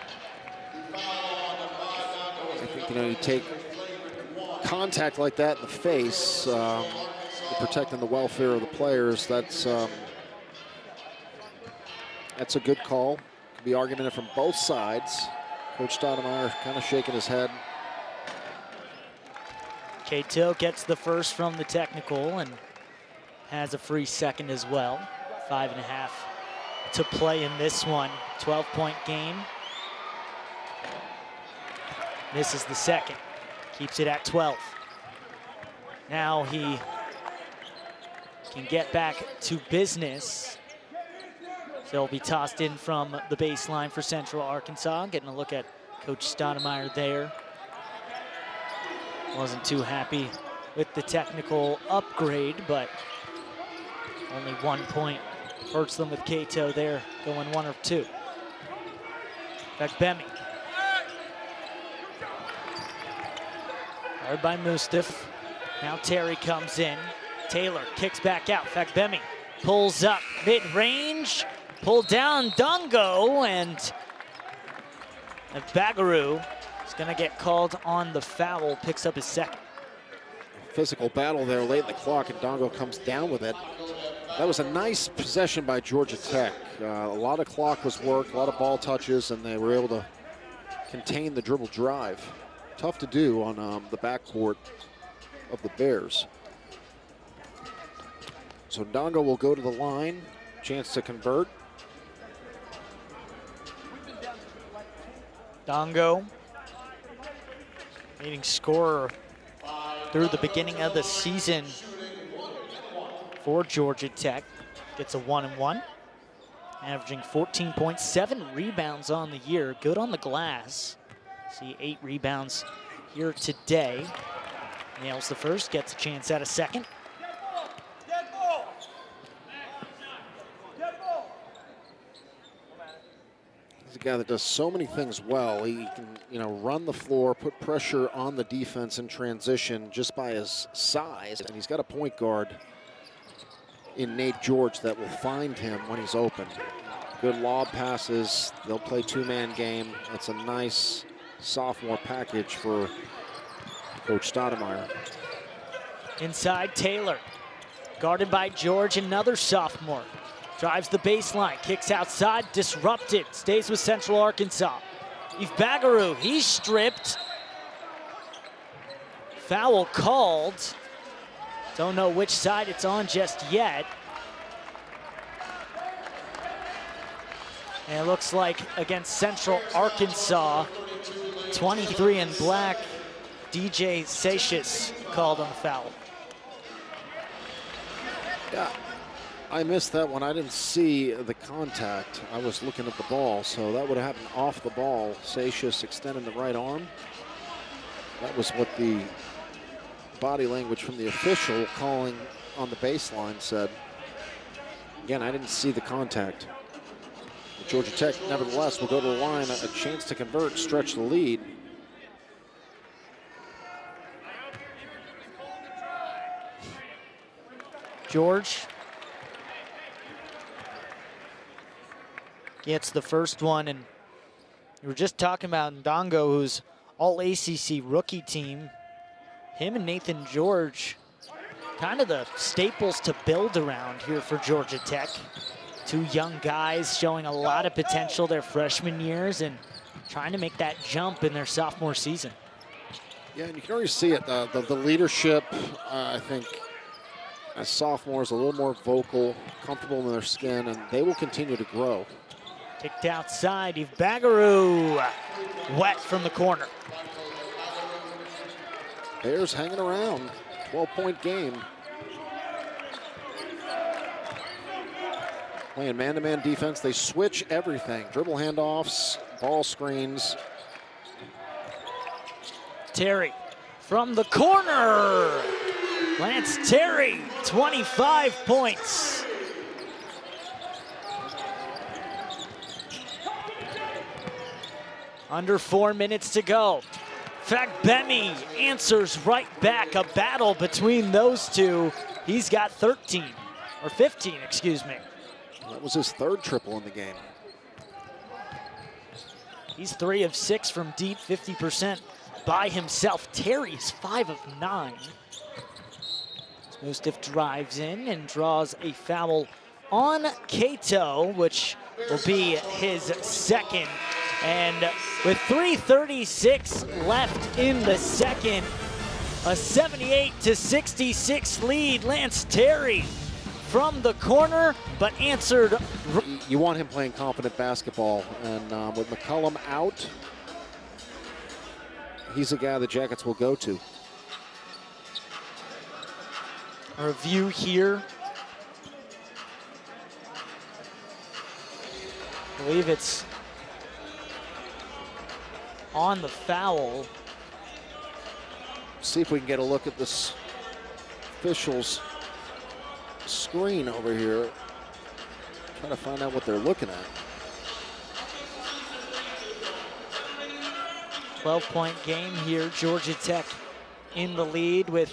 I think, you know, you take contact like that in the face, protecting the welfare of the players, that's a good call. Could be argumented from both sides. Coach Stoudamire kind of shaking his head. Cato gets the first from the technical and has a free second as well. 5.5 to play in this one. 12-point game. Misses the second. Keeps it at 12. Now he can get back to business. So it'll be tossed in from the baseline for Central Arkansas. Getting a look at Coach Stoudamire there. Wasn't too happy with the technical upgrade, but only 1 point hurts them with Cato there, going 1 of 2. Fagbemi. Guarded by Mustaf. Now Terry comes in. Taylor kicks back out. Fagbemi pulls up mid-range. Pulled down Dongo, and Bagaru is going to get called on the foul. Picks up his second. Physical battle there late in the clock, and Dongo comes down with it. That was a nice possession by Georgia Tech. A lot of clock was worked, a lot of ball touches, and they were able to contain the dribble drive. Tough to do on the backcourt of the Bears. So Dongo will go to the line, chance to convert. Dongo, leading scorer through the beginning of the season for Georgia Tech, gets a 1-and-1, averaging 14.7 rebounds on the year. Good on the glass. See 8 rebounds here today. Nails the first, gets a chance at a second. He's a guy that does so many things well. He can, run the floor, put pressure on the defense in transition just by his size. And he's got a point guard in Naithan George that will find him when he's open. Good lob passes. They'll play two-man game. That's a nice sophomore package for Coach Stoudamire. Inside Taylor, guarded by George, another sophomore. Drives the baseline, kicks outside, disrupted, stays with Central Arkansas. Bagaru, he's stripped. Foul called. Don't know which side it's on just yet. And it looks like against Central Arkansas, 23 in black, DJ Seixas called on the foul. Yeah, I missed that one. I didn't see the contact. I was looking at the ball, so that would have happened off the ball. Seixas extending the right arm. That was what the body language from the official calling on the baseline said. Again, I didn't see the contact. Georgia Tech, nevertheless, will go to the line, a chance to convert, stretch the lead. George gets the first one, and we were just talking about Ndongo, who's all ACC rookie team. Him and Naithan George, kind of the staples to build around here for Georgia Tech. Two young guys showing a lot of potential their freshman years and trying to make that jump in their sophomore season. Yeah, and you can already see it, the leadership, I think, as sophomores, a little more vocal, comfortable in their skin, and they will continue to grow. Kicked outside, Bagaru, wet from the corner. Bears hanging around, 12-point game. Playing man-to-man defense, they switch everything. Dribble handoffs, ball screens. Terry from the corner. Lance Terry, 25 points. Under 4 minutes to go. Fagbemi answers right back. A battle between those two. He's got 13, or 15, excuse me. That was his third triple in the game. He's 3 of 6 from deep, 50% by himself. Terry's 5 of 9. Mustaf drives in and draws a foul on Cato, which will be his second. And with 3:36 left in the second, a 78-66 lead. Lance Terry from the corner, but answered. You want him playing confident basketball, and with McCollum out, he's a guy the Jackets will go to. A review here. I believe it's on the foul. See if we can get a look at this official's screen over here. Trying to find out what they're looking at. 12-point game here. Georgia Tech in the lead with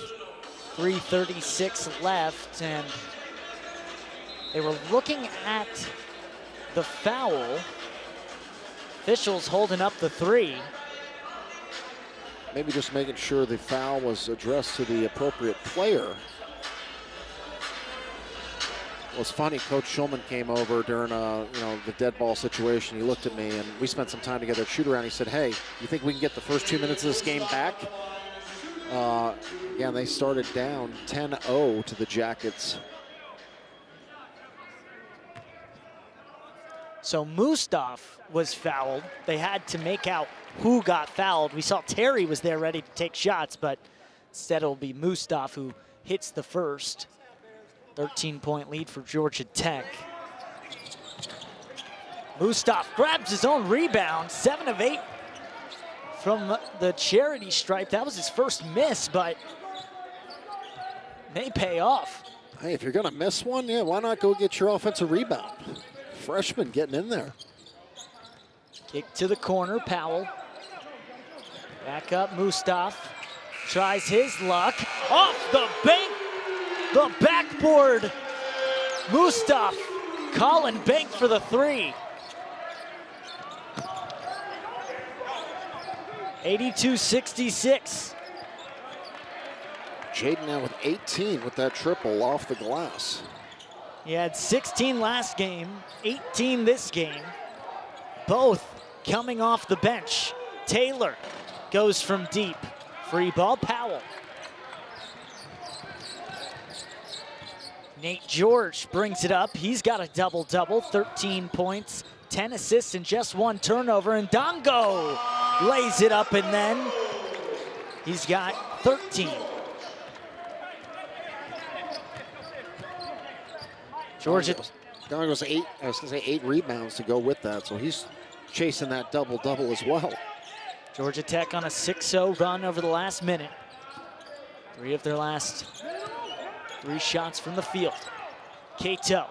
3:36 left, and they were looking at the foul. Officials holding up the 3. Maybe just making sure the foul was addressed to the appropriate player. Well, it's funny, Coach Schulman came over during the dead ball situation. He looked at me, and we spent some time together at shoot around. He said, "Hey, you think we can get the first 2 minutes of this game back?" Again, they started down 10-0 to the Jackets. So Mustaf was fouled. They had to make out who got fouled. We saw Terry was there ready to take shots, but instead it'll be Mustaf who hits the first. 13-point lead for Georgia Tech. Mustaf grabs his own rebound, 7 of 8 from the charity stripe. That was his first miss, but may pay off. Hey, if you're gonna miss one, yeah, why not go get your offensive rebound? Freshman getting in there. Kick to the corner, Powell. Back up, Mustaf. Tries his luck. Off the bank, the backboard. Mustaf, Colin Bank for the 3. 82-66. Jaeden now with 18 with that triple off the glass. He had 16 last game, 18 this game. Both coming off the bench. Taylor goes from deep. Free ball, Powell. Nate George brings it up. He's got a double-double, 13 points, 10 assists, and just 1 turnover. And Dongo lays it up, and then he's got 13. Georgia. Dongo's 8, I was gonna say 8 rebounds to go with that, so he's chasing that double-double as well. Georgia Tech on a 6-0 run over the last minute. 3 of their last 3 shots from the field. Cato,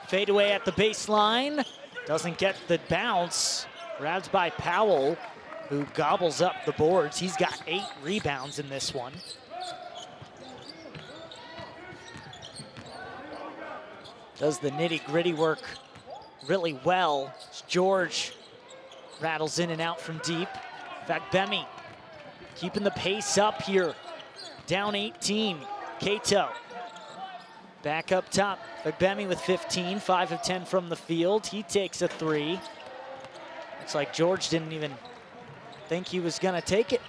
fade away at the baseline. Doesn't get the bounce. Grabbed by Powell, who gobbles up the boards. He's got 8 rebounds in this one. Does the nitty-gritty work really well. George rattles in and out from deep. In fact, Bemi keeping the pace up here. Down 18, Cato. Back up top, Bemi with 15, 5 of 10 from the field. He takes a 3. Looks like George didn't even think he was gonna take it.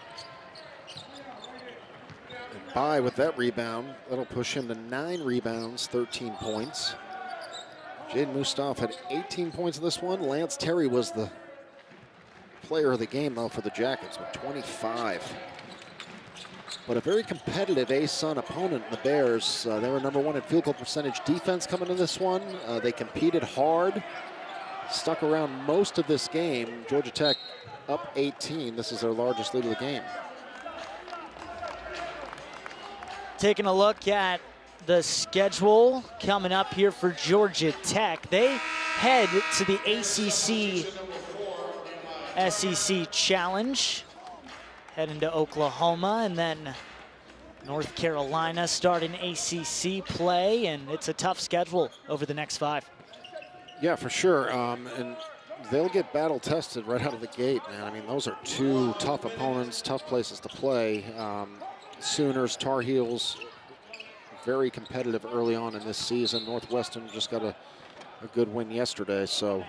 And Bai with that rebound, that'll push him to 9 rebounds, 13 points. Jaeden Mustaf had 18 points in this one. Lance Terry was the player of the game, though, for the Jackets with 25. But a very competitive A-Sun opponent in the Bears. They were #1 in field goal percentage defense coming into this one. They competed hard, stuck around most of this game. Georgia Tech up 18. This is their largest lead of the game. Taking a look at the schedule coming up here for Georgia Tech. They head to the ACC SEC Challenge, heading to Oklahoma, and then North Carolina starting ACC play, and it's a tough schedule over the next 5. Yeah, for sure, and they'll get battle tested right out of the gate, man. I mean, those are 2 tough opponents, tough places to play. Sooners, Tar Heels, very competitive early on in this season. Northwestern just got a good win yesterday, so.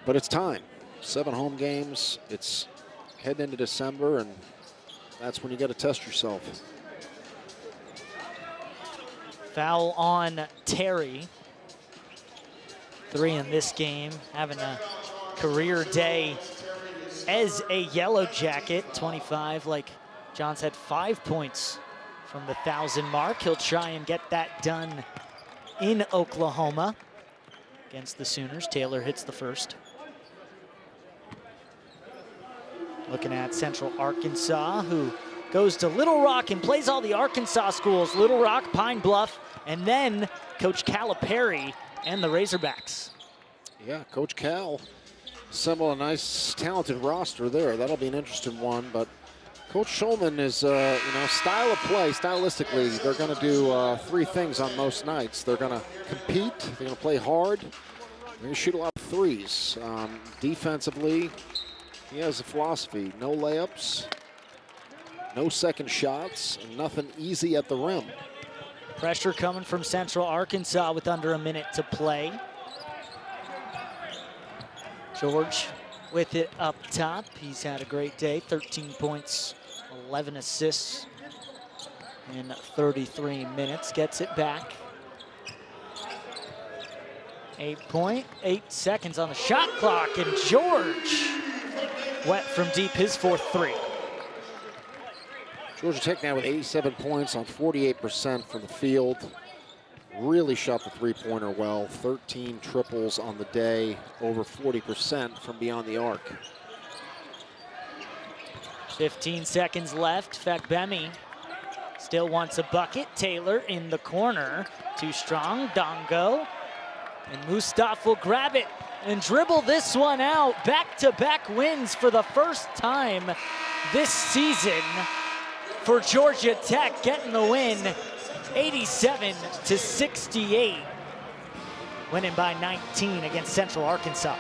But it's time. 7 home games. It's heading into December, and that's when you got to test yourself. Foul on Terry. 3 in this game, having a career day as a Yellow Jacket. 25, like John said, 5 points from the 1,000 mark. He'll try and get that done in Oklahoma. against the Sooners. Taylor hits the first. Looking at Central Arkansas, who goes to Little Rock and plays all the Arkansas schools, Little Rock, Pine Bluff, and then Coach Calipari and the Razorbacks. Yeah, Coach Cal assembled a nice, talented roster there. That'll be an interesting one, but Coach Schulman is, style of play, stylistically, they're going to do 3 things on most nights. They're going to compete, they're going to play hard, they're going to shoot a lot of threes. Defensively, he has a philosophy, no layups, no second shots, and nothing easy at the rim. Pressure coming from Central Arkansas with under a minute to play. George with it up top. He's had a great day, 13 points, 11 assists in 33 minutes. Gets it back. 8 seconds on the shot clock, and George wet from deep, his 4th three. Georgia Tech now with 87 points on 48% from the field. Really shot the three-pointer well. 13 triples on the day, over 40% from beyond the arc. 15 seconds left. Fagbemi still wants a bucket. Taylor in the corner. Too strong. Dongo. And Mustaf will grab it and dribble this one out. Back-to-back wins for the first time this season for Georgia Tech, getting the win 87-68. Winning by 19 against Central Arkansas.